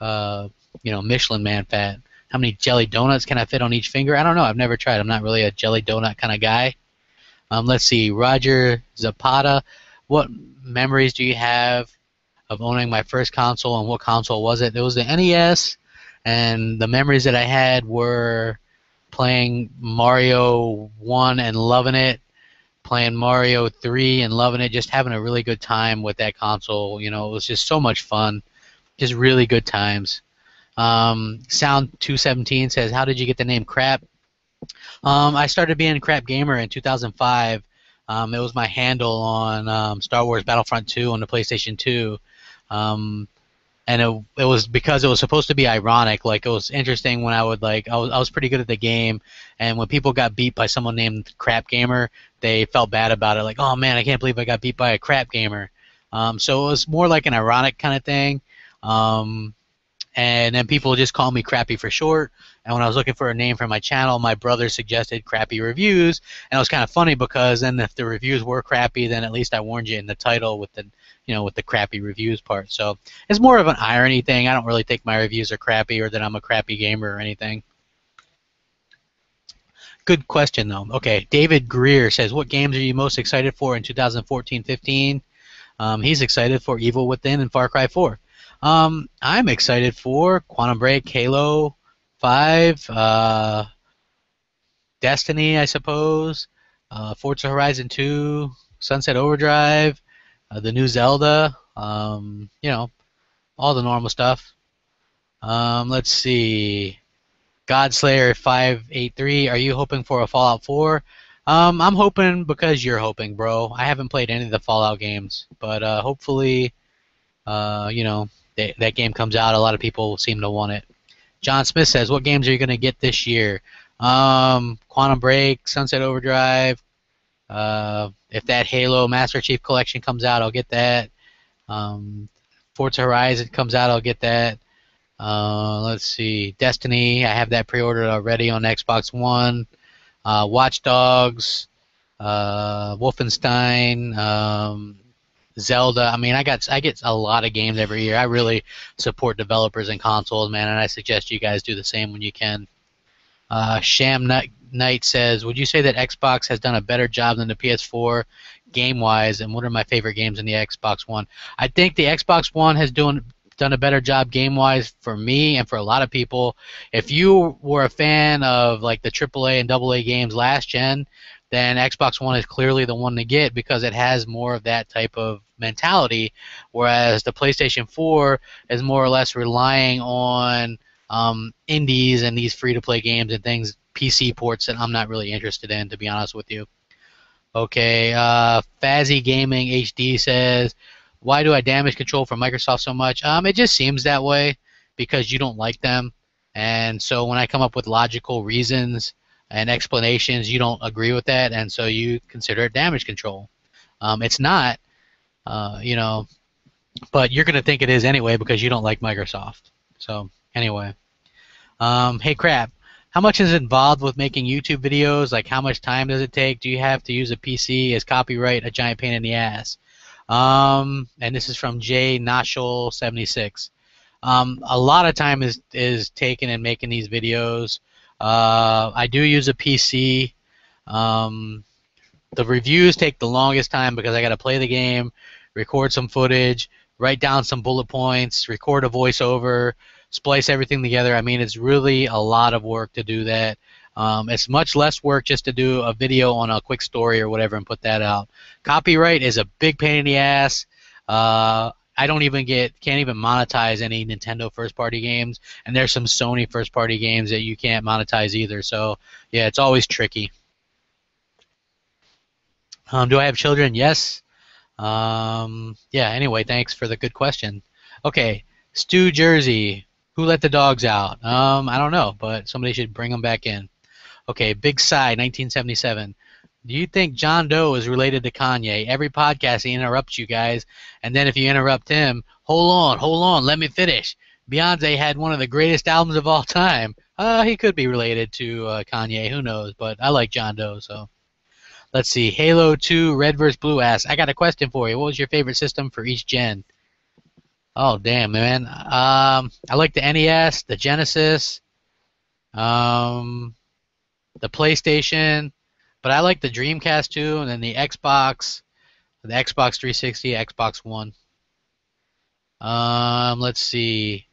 Michelin Man fat. How many jelly donuts can I fit on each finger? I don't know. I've never tried. I'm not really a jelly donut kind of guy. Let's see. Roger Zapata, "What memories do you have of owning my first console, and what console was it?" It was the NES, and the memories that I had were playing Mario 1 and loving it, playing Mario 3 and loving it, just having a really good time with that console. It was just so much fun, just really good times. Sound217 says, "How did you get the name Crap?" I started being Crap Gamer in 2005. It was my handle on Star Wars Battlefront 2 on the PlayStation 2. And it was because it was supposed to be ironic. Like, it was interesting when I was pretty good at the game, and when people got beat by someone named Crap Gamer, they felt bad about it. Like, "Oh man, I can't believe I got beat by a Crap Gamer." So it was more like an ironic kind of thing. Um, and then people just call me Crappy for short. And when I was looking for a name for my channel, my brother suggested Crappy Reviews, and it was kind of funny because then if the reviews were crappy, then at least I warned you in the title with the crappy reviews part. So it's more of an irony thing. I don't really think my reviews are crappy or that I'm a crappy gamer or anything. Good question though. Okay, David Greer says, "What games are you most excited for in 2014-15?" He's excited for Evil Within and Far Cry 4. I'm excited for Quantum Break, Halo 5, Destiny, I suppose, Forza Horizon 2, Sunset Overdrive, the new Zelda, all the normal stuff. Let's see. Godslayer583, are you hoping for a Fallout 4? I'm hoping because you're hoping, bro. I haven't played any of the Fallout games, but hopefully, you know, that game comes out. A lot of people seem to want it. John Smith says, what games are you going to get this year? Quantum Break, Sunset Overdrive. If that Halo Master Chief Collection comes out, I'll get that. Forza Horizon comes out, I'll get that. Let's see, Destiny, I have that pre-ordered already on Xbox One. Watch Dogs, Wolfenstein, Zelda. I mean, I get a lot of games every year. I really support developers and consoles, man, and I suggest you guys do the same when you can. Sham Knight says, would you say that Xbox has done a better job than the PS4 game-wise, and what are my favorite games in the Xbox One? I think the Xbox One has done a better job game-wise for me and for a lot of people. If you were a fan of like the AAA and AA games last gen, then Xbox One is clearly the one to get because it has more of that type of mentality, whereas the PlayStation 4 is more or less relying on indies and these free-to-play games and things, PC ports that I'm not really interested in, to be honest with you. Okay, Fazzy Gaming HD says, why do I damage control for Microsoft so much? It just seems that way because you don't like them. And so when I come up with logical reasons and explanations, you don't agree with that, and so you consider it damage control. It's not, you know, but you're going to think it is anyway because you don't like Microsoft. So anyway, hey Crap, how much is involved with making YouTube videos? Like how much time does it take? Do you have to use a PC? Is copyright a giant pain in the ass? And this is from J Nashel 76. A lot of time is taken in making these videos. I do use a PC. The reviews take the longest time because I got to play the game, record some footage, write down some bullet points, record a voiceover, splice everything together. I mean, it's really a lot of work to do that. It's much less work just to do a video on a quick story or whatever and put that out. Copyright is a big pain in the ass. I can't even monetize any Nintendo first-party games, and there's some Sony first-party games that you can't monetize either. So yeah, it's always tricky. Do I have children? Yes. Yeah. Anyway, thanks for the good question. Okay, Stu Jersey, who let the dogs out? I don't know, but somebody should bring them back in. Okay, Big Psy, 1977. Do you think John Doe is related to Kanye? Every podcast he interrupts you guys, and then if you interrupt him, hold on, let me finish. Beyonce had one of the greatest albums of all time. He could be related to Kanye, who knows? But I like John Doe, so. Let's see, Halo 2, Red vs. Blue asks, I got a question for you. What was your favorite system for each gen? Oh, damn, man. I like the NES, the Genesis, the PlayStation, but I like the Dreamcast too, and then the Xbox 360, Xbox One. Let's see.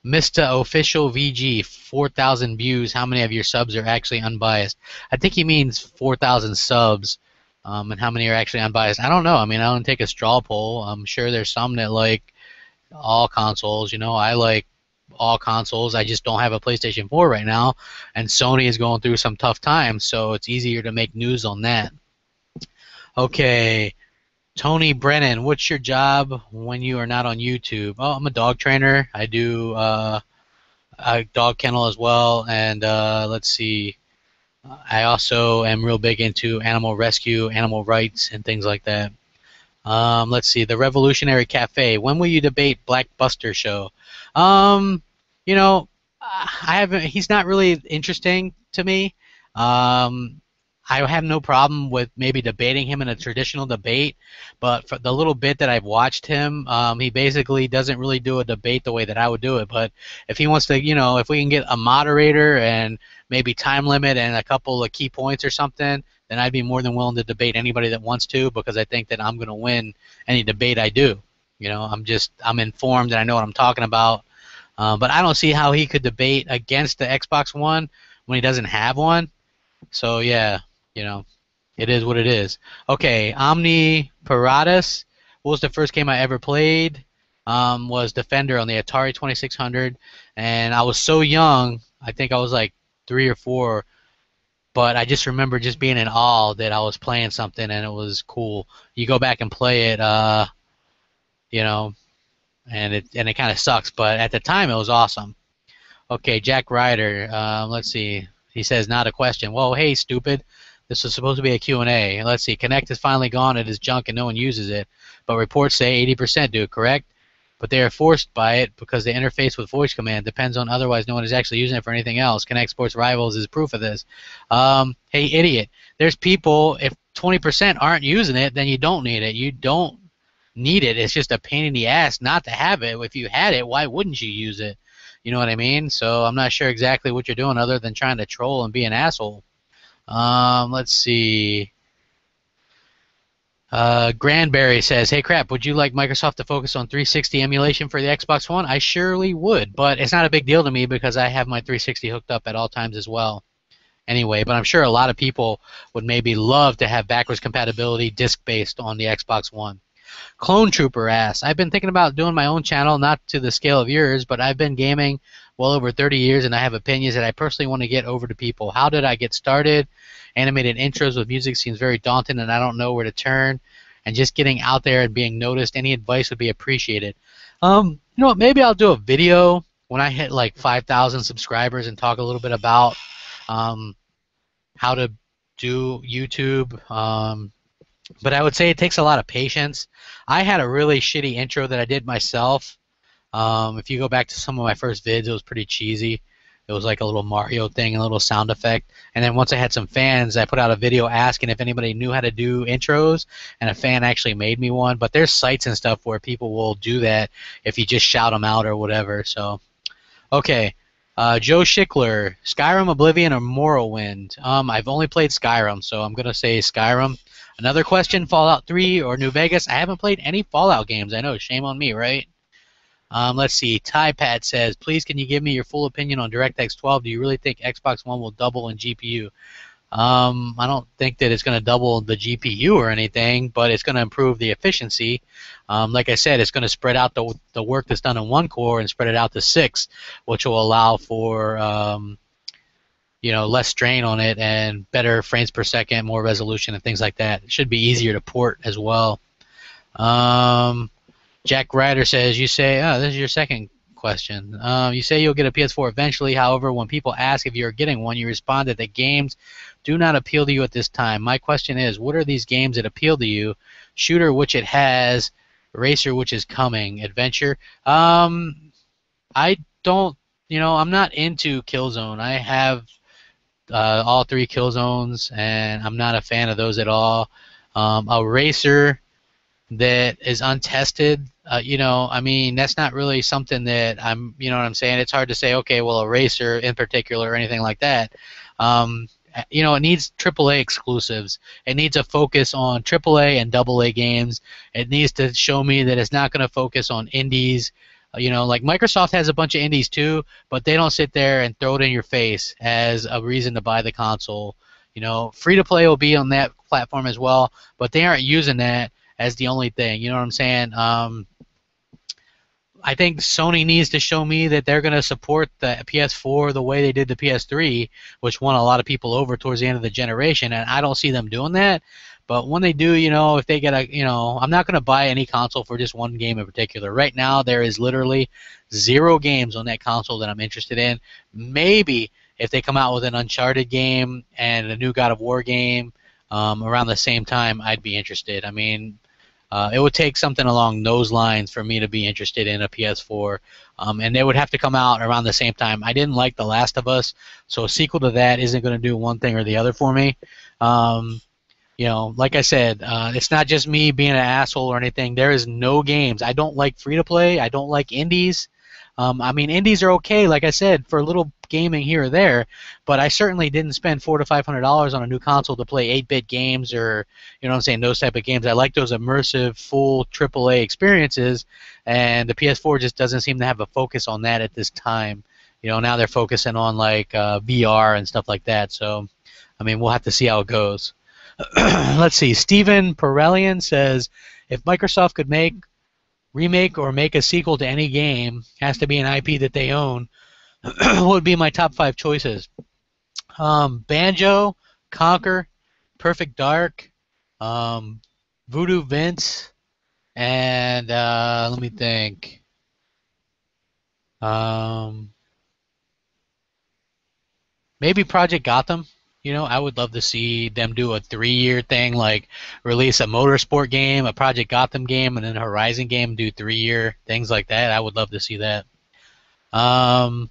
Mr. Official VG, 4,000 views. How many of your subs are actually unbiased? I think he means 4,000 subs, and how many are actually unbiased. I don't know. I mean, I don't take a straw poll. I'm sure there's some that like all consoles. You know, I like all consoles. I just don't have a PlayStation 4 right now, and Sony is going through some tough times, so it's easier to make news on that. Okay, Tony Brennan, what's your job when you are not on YouTube? Oh, I'm a dog trainer. I do a dog kennel as well, and let's see. I also am real big into animal rescue, animal rights, and things like that. Let's see, the Revolutionary Cafe. When will you debate Black Buster show? You know, I haven't. He's not really interesting to me. I have no problem with maybe debating him in a traditional debate, but for the little bit that I've watched him, he basically doesn't really do a debate the way that I would do it. But if he wants to, you know, if we can get a moderator and maybe time limit and a couple of key points or something, then I'd be more than willing to debate anybody that wants to, because I think that I'm going to win any debate I do. You know, I'm informed and I know what I'm talking about. But I don't see how he could debate against the Xbox One when he doesn't have one. So yeah, you know, it is what it is. Okay, Omni Paratus. What was the first game I ever played? Was Defender on the Atari 2600, and I was so young. I think I was like 3 or 4, but I just remember just being in awe that I was playing something and it was cool. You go back and play it, you know, and it kind of sucks, but at the time it was awesome. Okay, Jack Ryder. Let's see. He says, not a question. Well, hey, stupid. This was supposed to be a Q&A. Let's see. Connect is finally gone. It is junk and no one uses it. But reports say 80% do, correct? But they are forced by it because they interface with voice command. Depends on otherwise no one is actually using it for anything else. Connect Sports Rivals is proof of this. Hey, idiot. There's people, if 20% aren't using it, then you don't need it. You don't need it. It's just a pain in the ass not to have it. If you had it, why wouldn't you use it? You know what I mean? So I'm not sure exactly what you're doing other than trying to troll and be an asshole. Let's see. Granberry says, hey crap, would you like Microsoft to focus on 360 emulation for the Xbox One? I surely would, but it's not a big deal to me because I have my 360 hooked up at all times as well. Anyway, but I'm sure a lot of people would maybe love to have backwards compatibility disc-based on the Xbox One. Clone Trooper asks, I've been thinking about doing my own channel, not to the scale of yours, but I've been gaming well over 30 years and I have opinions that I personally want to get over to people. How did I get started? Animated intros with music seems very daunting and I don't know where to turn. And just getting out there and being noticed, any advice would be appreciated. You know what, maybe I'll do a video when I hit like 5,000 subscribers and talk a little bit about how to do YouTube. But I would say it takes a lot of patience. I had a really shitty intro that I did myself. If you go back to some of my first vids, it was pretty cheesy. It was like a little Mario thing, a little sound effect. And then once I had some fans, I put out a video asking if anybody knew how to do intros, and a fan actually made me one. But there's sites and stuff where people will do that if you just shout them out or whatever. So, okay. Joe Schickler, Skyrim, Oblivion, or Morrowind? I've only played Skyrim, so I'm going to say Skyrim. Another question, Fallout 3 or New Vegas? I haven't played any Fallout games. I know, shame on me, right? Let's see. TiePad says, please can you give me your full opinion on DirectX 12? Do you really think Xbox One will double in GPU? I don't think that it's going to double the GPU or anything, but it's going to improve the efficiency. Like I said, it's going to spread out the work that's done in one core and spread it out to 6, which will allow for less strain on it and better frames per second, more resolution, and things like that. It should be easier to port as well. Jack Ryder says, you say, this is your second question. You say you'll get a PS4 eventually. However, when people ask if you're getting one, you respond that the games do not appeal to you at this time. My question is, what are these games that appeal to you? Shooter, which it has. Racer, which is coming. Adventure. I don't, I'm not into Killzone. I have all 3 Killzones, and I'm not a fan of those at all. A racer that is untested, that's not really something that you know what I'm saying? It's hard to say, okay, well, a racer in particular or anything like that. It needs AAA exclusives. It needs a focus on AAA and AA games. It needs to show me that it's not going to focus on indies. Like Microsoft has a bunch of indies too, but they don't sit there and throw it in your face as a reason to buy the console. Free to play will be on that platform as well, but they aren't using that as the only thing. You know what I'm saying? I think Sony needs to show me that they're going to support the PS4 the way they did the PS3, which won a lot of people over towards the end of the generation, and I don't see them doing that. But when they do, if they get I'm not going to buy any console for just one game in particular. Right now, there is literally 0 games on that console that I'm interested in. Maybe if they come out with an Uncharted game and a new God of War game around the same time, I'd be interested. I mean, it would take something along those lines for me to be interested in a PS4, and they would have to come out around the same time. I didn't like The Last of Us, so a sequel to that isn't going to do one thing or the other for me. Like I said, it's not just me being an asshole or anything. There is no games. I don't like free-to-play. I don't like indies. Indies are okay, like I said, for a little gaming here or there, but I certainly didn't spend $400 to $500 on a new console to play 8-bit games or, those type of games. I like those immersive, full AAA experiences, and the PS4 just doesn't seem to have a focus on that at this time. Now they're focusing on like VR and stuff like that. So, we'll have to see how it goes. Let's see. Steven Perellian says, if Microsoft could remake or make a sequel to any game, has to be an IP that they own. What would be my top 5 choices? Banjo, Conquer, Perfect Dark, um, Voodoo Vince, and let me think. Um, Maybe Project Gotham. I would love to see them do a 3-year thing, like release a motorsport game, a Project Gotham game, and then a Horizon game, do 3-year things like that. I would love to see that. Um,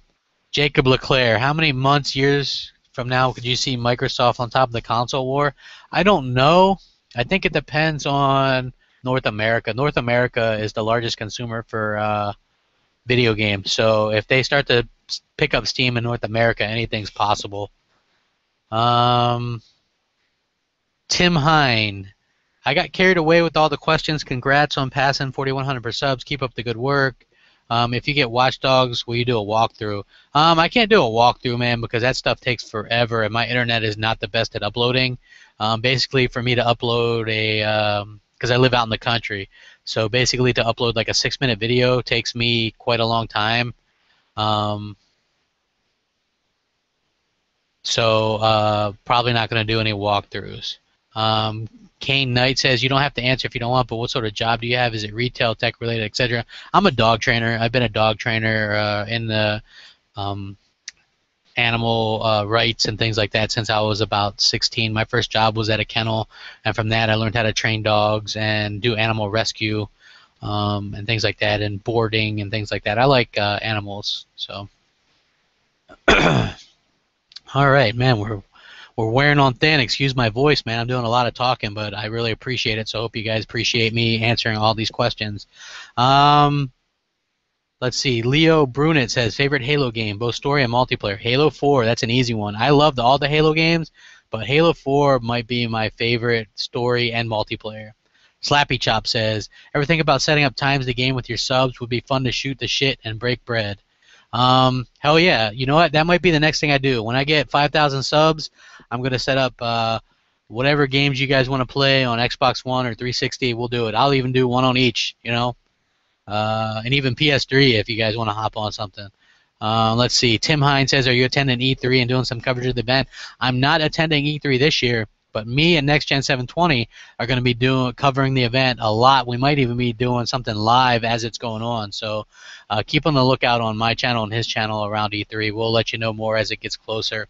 Jacob Leclerc, how many months, years from now could you see Microsoft on top of the console war? I don't know. I think it depends on North America. North America is the largest consumer for video games. So if they start to pick up steam in North America, anything's possible. Um, Tim Hine. I got carried away with all the questions. Congrats on passing 4,100 per subs. Keep up the good work. If you get Watch Dogs, will you do a walkthrough? I can't do a walkthrough, man, because that stuff takes forever, and my internet is not the best at uploading. Basically, for me to upload because I live out in the country, so basically to upload like a 6-minute video takes me quite a long time. Um, so probably not going to do any walkthroughs. Um, Kane Knight says you don't have to answer if you don't want, but what sort of job do you have? Is it retail, tech related, etc.? I'm a dog trainer. I've been a dog trainer in the um, animal rights and things like that since I was about 16. My first job was at a kennel, and from that I learned how to train dogs and do animal rescue and things like that, and boarding and things like that. I like animals, so. All right, man. We're wearing on thin. Excuse my voice, man. I'm doing a lot of talking, but I really appreciate it. So I hope you guys appreciate me answering all these questions. Um, let's see. Leo Brunet says favorite Halo game, both story and multiplayer. Halo 4. That's an easy one. I loved all the Halo games, but Halo 4 might be my favorite story and multiplayer. Slappy Chop says everything about setting up times the game with your subs would be fun to shoot the shit and break bread. Hell yeah. You know what? That might be the next thing I do. When I get 5,000 subs, I'm going to set up whatever games you guys want to play on Xbox One or 360. We'll do it. I'll even do one on each, and even PS3 if you guys want to hop on something. Let's see. Tim Hine says, are you attending E3 and doing some coverage of the event? I'm not attending E3 this year, but me and Next Gen 720 are going to be covering the event a lot. We might even be doing something live as it's going on. So keep on the lookout on my channel and his channel around E3. We'll let you know more as it gets closer.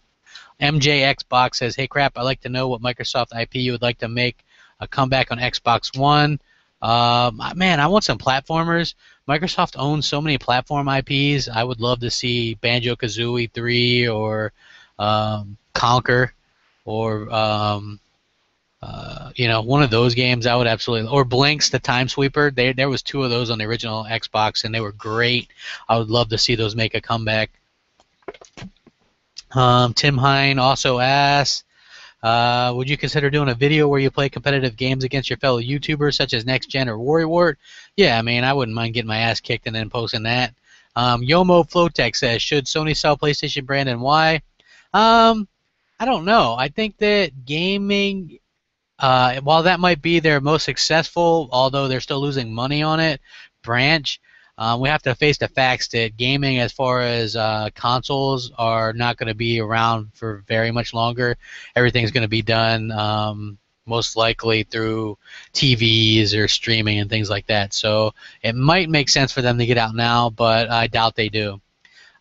MJ Xbox says, hey, Crap, I'd like to know what Microsoft IP you would like to make a comeback on Xbox One. Man, I want some platformers. Microsoft owns so many platform IPs. I would love to see Banjo-Kazooie 3 or Conquer or one of those games. I would absolutely, or Blinks the Time Sweeper. There was 2 of those on the original Xbox, and they were great. I would love to see those make a comeback. Tim Hine also asks, would you consider doing a video where you play competitive games against your fellow YouTubers such as Next Gen or WarriorWart? Yeah, I mean, I wouldn't mind getting my ass kicked and then posting that. Yomo Flowtech says, should Sony sell PlayStation brand and why? I don't know. I think that gaming, while that might be their most successful, although they're still losing money on it, branch, we have to face the facts that gaming as far as consoles are not going to be around for very much longer. Everything's going to be done most likely through TVs or streaming and things like that. So it might make sense for them to get out now, but I doubt they do.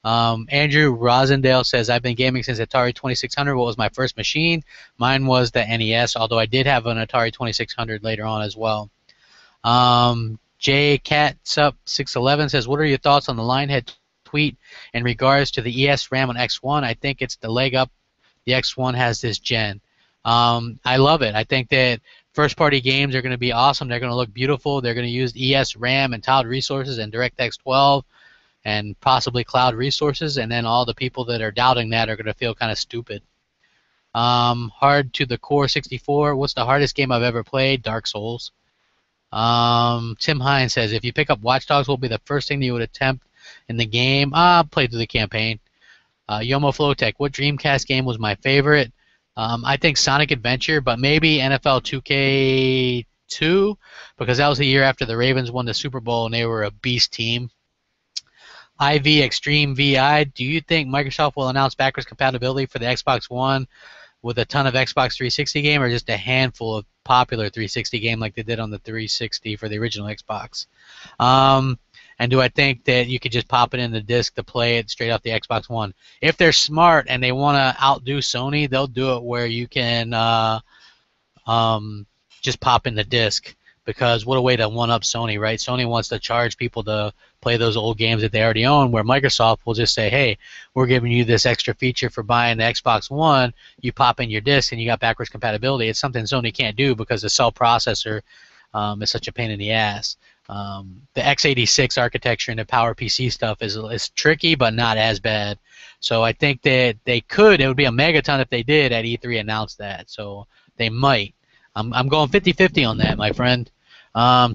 Andrew Rosendale says, I've been gaming since Atari 2600. What was my first machine? Mine was the NES, although I did have an Atari 2600 later on as well. JCatsup611 says, what are your thoughts on the Lionhead tweet in regards to the ES RAM on X1? I think it's the leg up the X1 has this gen. I love it. I think that first-party games are going to be awesome. They're going to look beautiful. They're going to use ES RAM and tiled resources and DirectX 12 and possibly cloud resources, and then all the people that are doubting that are going to feel kind of stupid. Hard to the Core 64. What's the hardest game I've ever played? Dark Souls. Tim Hine says, if you pick up Watch Dogs, what will be the first thing that you would attempt in the game? Play through the campaign. Yomo Flowtech, what Dreamcast game was my favorite? I think Sonic Adventure, but maybe NFL 2K2, because that was the year after the Ravens won the Super Bowl and they were a beast team. IV Extreme VI, do you think Microsoft will announce backwards compatibility for the Xbox One with a ton of Xbox 360 game, or just a handful of popular 360 game like they did on the 360 for the original Xbox? Um, and do I think that you could just pop it in the disc to play it straight off the Xbox One? If they're smart and they want to outdo Sony, they'll do it where you can um, just pop in the disc. Because what a way to one up Sony, right? Sony wants to charge people to play those old games that they already own, where Microsoft will just say, hey, we're giving you this extra feature for buying the Xbox One. You pop in your disc and you got backwards compatibility. It's something Sony can't do because the cell processor is such a pain in the ass. The x86 architecture and the PowerPC stuff is tricky, but not as bad. So I think that they could. It would be a megaton if they did at E3 announce that. So they might. I'm going 50-50 on that, my friend.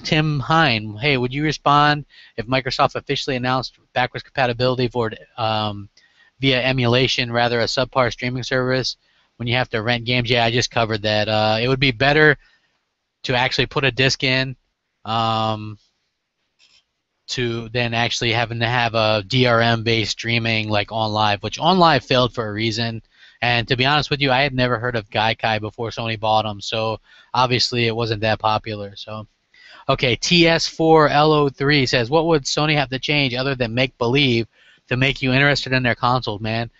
Tim Hine, hey, would you respond if Microsoft officially announced backwards compatibility for via emulation, rather a subpar streaming service when you have to rent games? Yeah, I just covered that. It would be better to actually put a disc in to then actually having to have a DRM-based streaming like OnLive, which OnLive failed for a reason. And to be honest with you, I had never heard of Gaikai before Sony bought them, so obviously it wasn't that popular. So, okay, TS4LO3 says, what would Sony have to change other than make believe to make you interested in their consoles, man?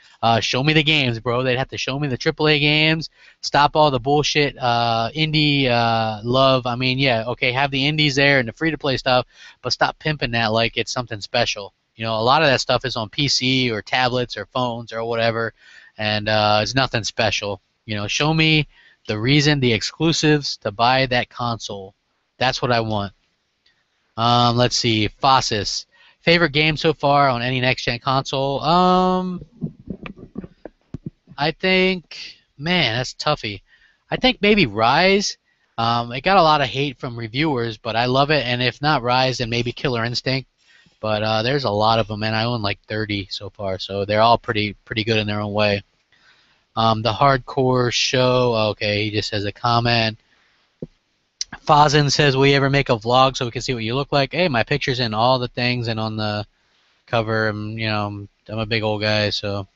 Show me the games, bro. They'd have to show me the AAA games. Stop all the bullshit indie love. I mean, yeah, okay, have the indies there and the free-to-play stuff, but stop pimping that like it's something special. You know, a lot of that stuff is on PC or tablets or phones or whatever, and it's nothing special. You know, show me the reason, the exclusives to buy that console. That's what I want. Let's see, Fossis. Favorite game so far on any next-gen console? I think, man, that's toughy. I think maybe Rise. It got a lot of hate from reviewers, but I love it. And if not Rise, then maybe Killer Instinct. But there's a lot of them, and I own like 30 so far, so they're all pretty good in their own way. The Hardcore Show. Okay, he just has a comment. Fazin says, will you ever make a vlog so we can see what you look like? Hey, my picture's in all the things and on the cover. And, you know, I'm a big old guy, so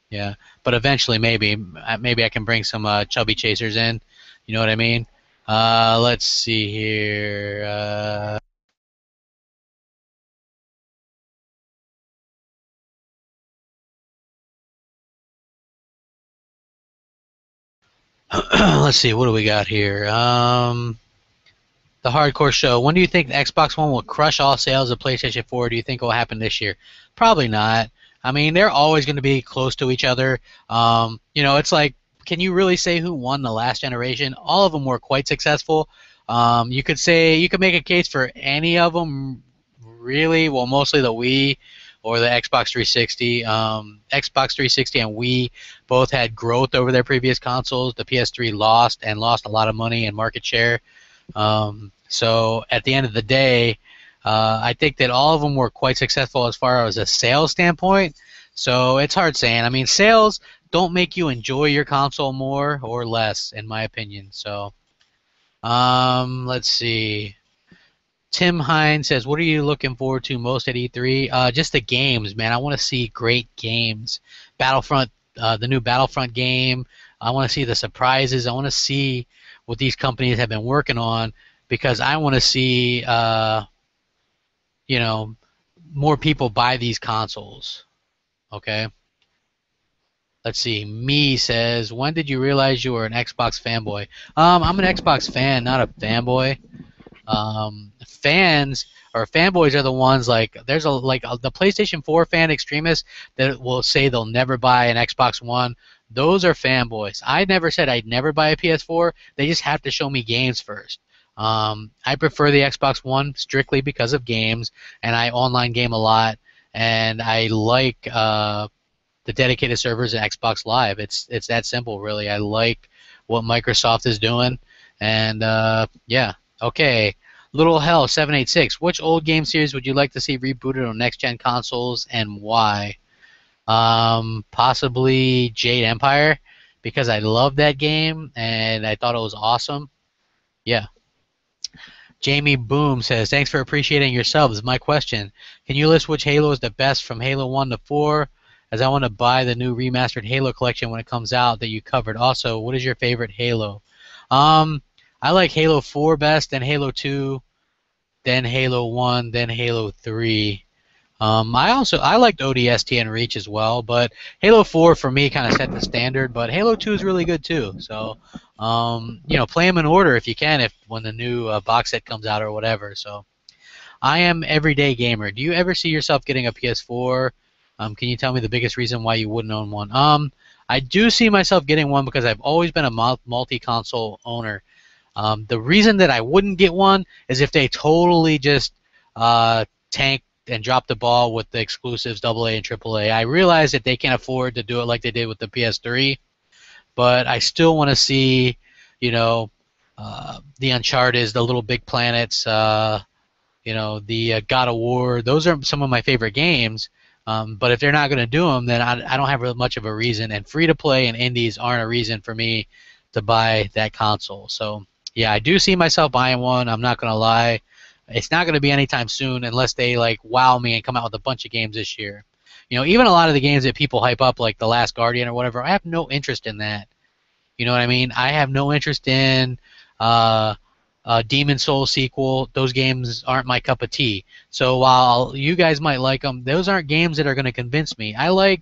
yeah. But eventually, maybe I can bring some chubby chasers in. You know what I mean? Let's see here. Let's see. What do we got here? The Hardcore Show. When do you think the Xbox One will crush all sales of PlayStation 4? Do you think it will happen this year? Probably not. I mean, they're always going to be close to each other. You know, it's like, can you really say who won the last generation? All of them were quite successful. You could make a case for any of them, really. Well, mostly the Wii or the Xbox 360. Xbox 360 and Wii both had growth over their previous consoles. The PS3 lost a lot of money and market share. So at the end of the day, I think that all of them were quite successful as far as a sales standpoint. So it's hard saying. I mean, sales don't make you enjoy your console more or less, in my opinion. So let's see. Tim Hines says, what are you looking forward to most at E3? Just the games, man. I want to see great games. Battlefront, the new Battlefront game. I want to see the surprises. I want to see what these companies have been working on, because I want to see, you know, more people buy these consoles. Okay. Let's see. Me says, when did you realize you were an Xbox fanboy? I'm an Xbox fan, not a fanboy. Fans or fanboys are the ones like the PlayStation 4 fan extremists that will say they'll never buy an Xbox One. Those are fanboys. I never said I'd never buy a PS4. They just have to show me games first. I prefer the Xbox One strictly because of games, and I online game a lot, and I like the dedicated servers in Xbox Live. It's that simple, really. I like what Microsoft is doing, and yeah. Okay. Little Hell 786. Which old game series would you like to see rebooted on next-gen consoles, and why? Possibly Jade Empire, because I loved that game and I thought it was awesome. Yeah. Jamie Boom says, thanks for appreciating your subs. My question, can you list which Halo is the best from Halo 1 to 4? As I want to buy the new remastered Halo collection when it comes out that you covered. Also, what is your favorite Halo? Um, I like Halo 4 best, then Halo 2, then Halo 1, then Halo 3. I liked ODST and Reach as well, but Halo 4 for me kind of set the standard. But Halo 2 is really good too. So, play them in order if you can, if when the new box set comes out or whatever. So, I am everyday gamer. Do you ever see yourself getting a PS4? Can you tell me the biggest reason why you wouldn't own one? I do see myself getting one because I've always been a multi-console owner. The reason that I wouldn't get one is if they totally just tank and drop the ball with the exclusives AA and AAA. I realize that they can't afford to do it like they did with the PS3, but I still want to see, the Uncharted, the Little Big Planets, the God of War. Those are some of my favorite games. But if they're not going to do them, then I don't have really much of a reason. And free-to-play and indies aren't a reason for me to buy that console. So, yeah, I do see myself buying one. I'm not going to lie. It's not going to be anytime soon unless they wow me and come out with a bunch of games this year. Even a lot of the games that people hype up, like The Last Guardian or whatever, I have no interest in that. You know what I mean? I have no interest in Demon Souls sequel. Those games aren't my cup of tea. So while you guys might like them, those aren't games that are going to convince me. I like,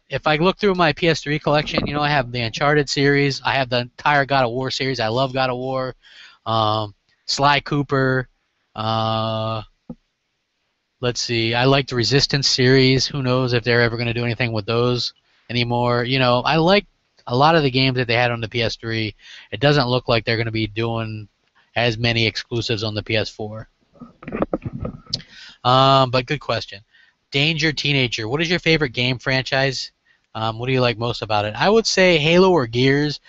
if I look through my PS3 collection, I have the Uncharted series. I have the entire God of War series. I love God of War. Sly Cooper. Let's see. I like the Resistance series. Who knows if they're ever going to do anything with those anymore. I like a lot of the games that they had on the PS3. It doesn't look like they're going to be doing as many exclusives on the PS4. But good question. Danger Teenager. What is your favorite game franchise? What do you like most about it? I would say Halo or Gears,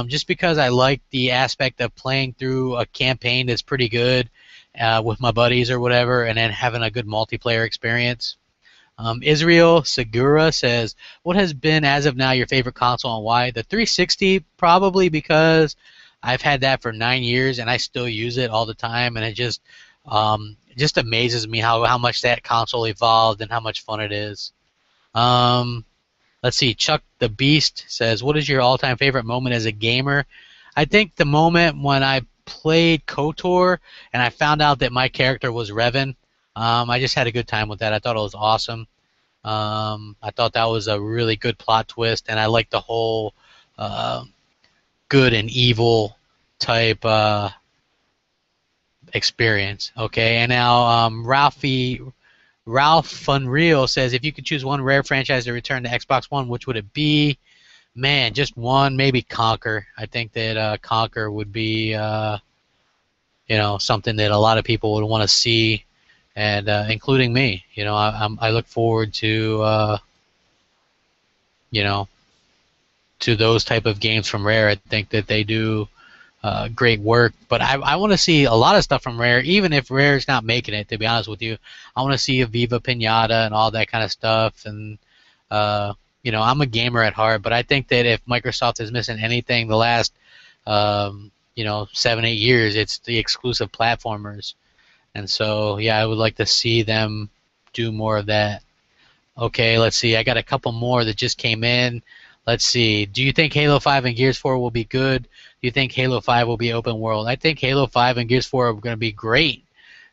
just because I like the aspect of playing through a campaign that's pretty good with my buddies or whatever, and then having a good multiplayer experience. Israel Segura says, what has been, as of now, your favorite console and why? The 360, probably because I've had that for 9 years, and I still use it all the time, and it just amazes me how much that console evolved and how much fun it is. Let's see, Chuck the Beast says, what is your all-time favorite moment as a gamer? I think the moment when I played KOTOR and I found out that my character was Revan. I just had a good time with that. I thought it was awesome. I thought that was a really good plot twist, and I liked the whole good and evil type experience. Okay, and now Ralph Funreal says, if you could choose one Rare franchise to return to Xbox One, which would it be? Man, just one, maybe Conquer. I think that Conquer would be, something that a lot of people would want to see, and including me. I look forward to, to those type of games from Rare. I think that they do great work, but I want to see a lot of stuff from Rare, even if Rare's not making it, to be honest with you. I want to see a Viva Pinata and all that kind of stuff, and I'm a gamer at heart, but I think that if Microsoft is missing anything the last 7-8 years, it's the exclusive platformers. And so, yeah, I would like to see them do more of that. Okay, let's see. I got a couple more that just came in. Let's see. Do you think Halo 5 and Gears 4 will be good? Do you think Halo 5 will be open world? I think Halo 5 and Gears 4 are going to be great.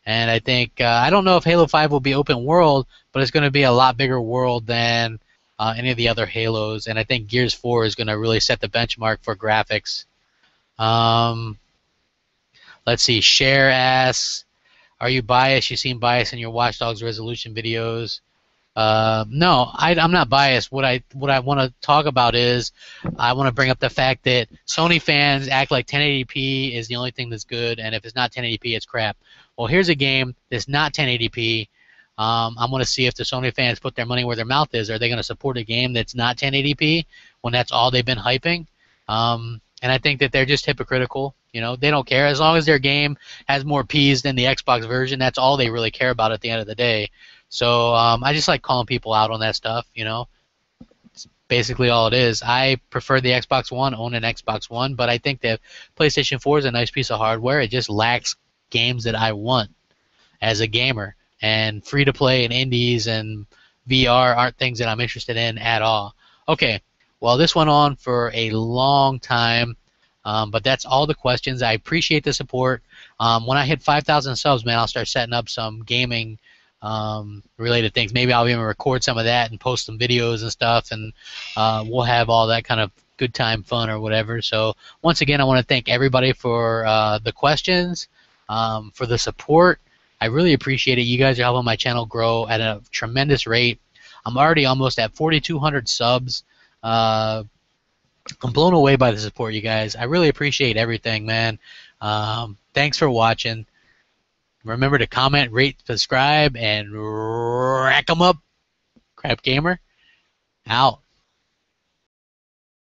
And I think, I don't know if Halo 5 will be open world, but it's going to be a lot bigger world than any of the other Halos. And I think Gears 4 is going to really set the benchmark for graphics. Let's see. Cher asks, are you biased? You seem biased in your Watch Dogs resolution videos. No, I'm not biased. What I want to talk about is I want to bring up the fact that Sony fans act like 1080p is the only thing that's good, and if it's not 1080p, it's crap. Well, here's a game that's not 1080p. I'm going to see if the Sony fans put their money where their mouth is. Are they going to support a game that's not 1080p when that's all they've been hyping? And I think that they're just hypocritical. They don't care. As long as their game has more Ps than the Xbox version, that's all they really care about at the end of the day. So I just like calling people out on that stuff, basically all it is. I prefer the Xbox One, own an Xbox One, but I think that PlayStation 4 is a nice piece of hardware. It just lacks games that I want as a gamer. And free to play and indies and VR aren't things that I'm interested in at all. Okay, well, this went on for a long time, but that's all the questions. I appreciate the support. When I hit 5,000 subs, man, I'll start setting up some gaming related things. Maybe I'll even record some of that and post some videos and stuff, and we'll have all that kind of good time fun or whatever. So once again, I want to thank everybody for the questions, for the support. I really appreciate it. You guys are helping my channel grow at a tremendous rate. I'm already almost at 4,200 subs. I'm blown away by the support, you guys. I really appreciate everything, man. Thanks for watching. Remember to comment, rate, subscribe, and rack 'em up. Crap Gamer, out.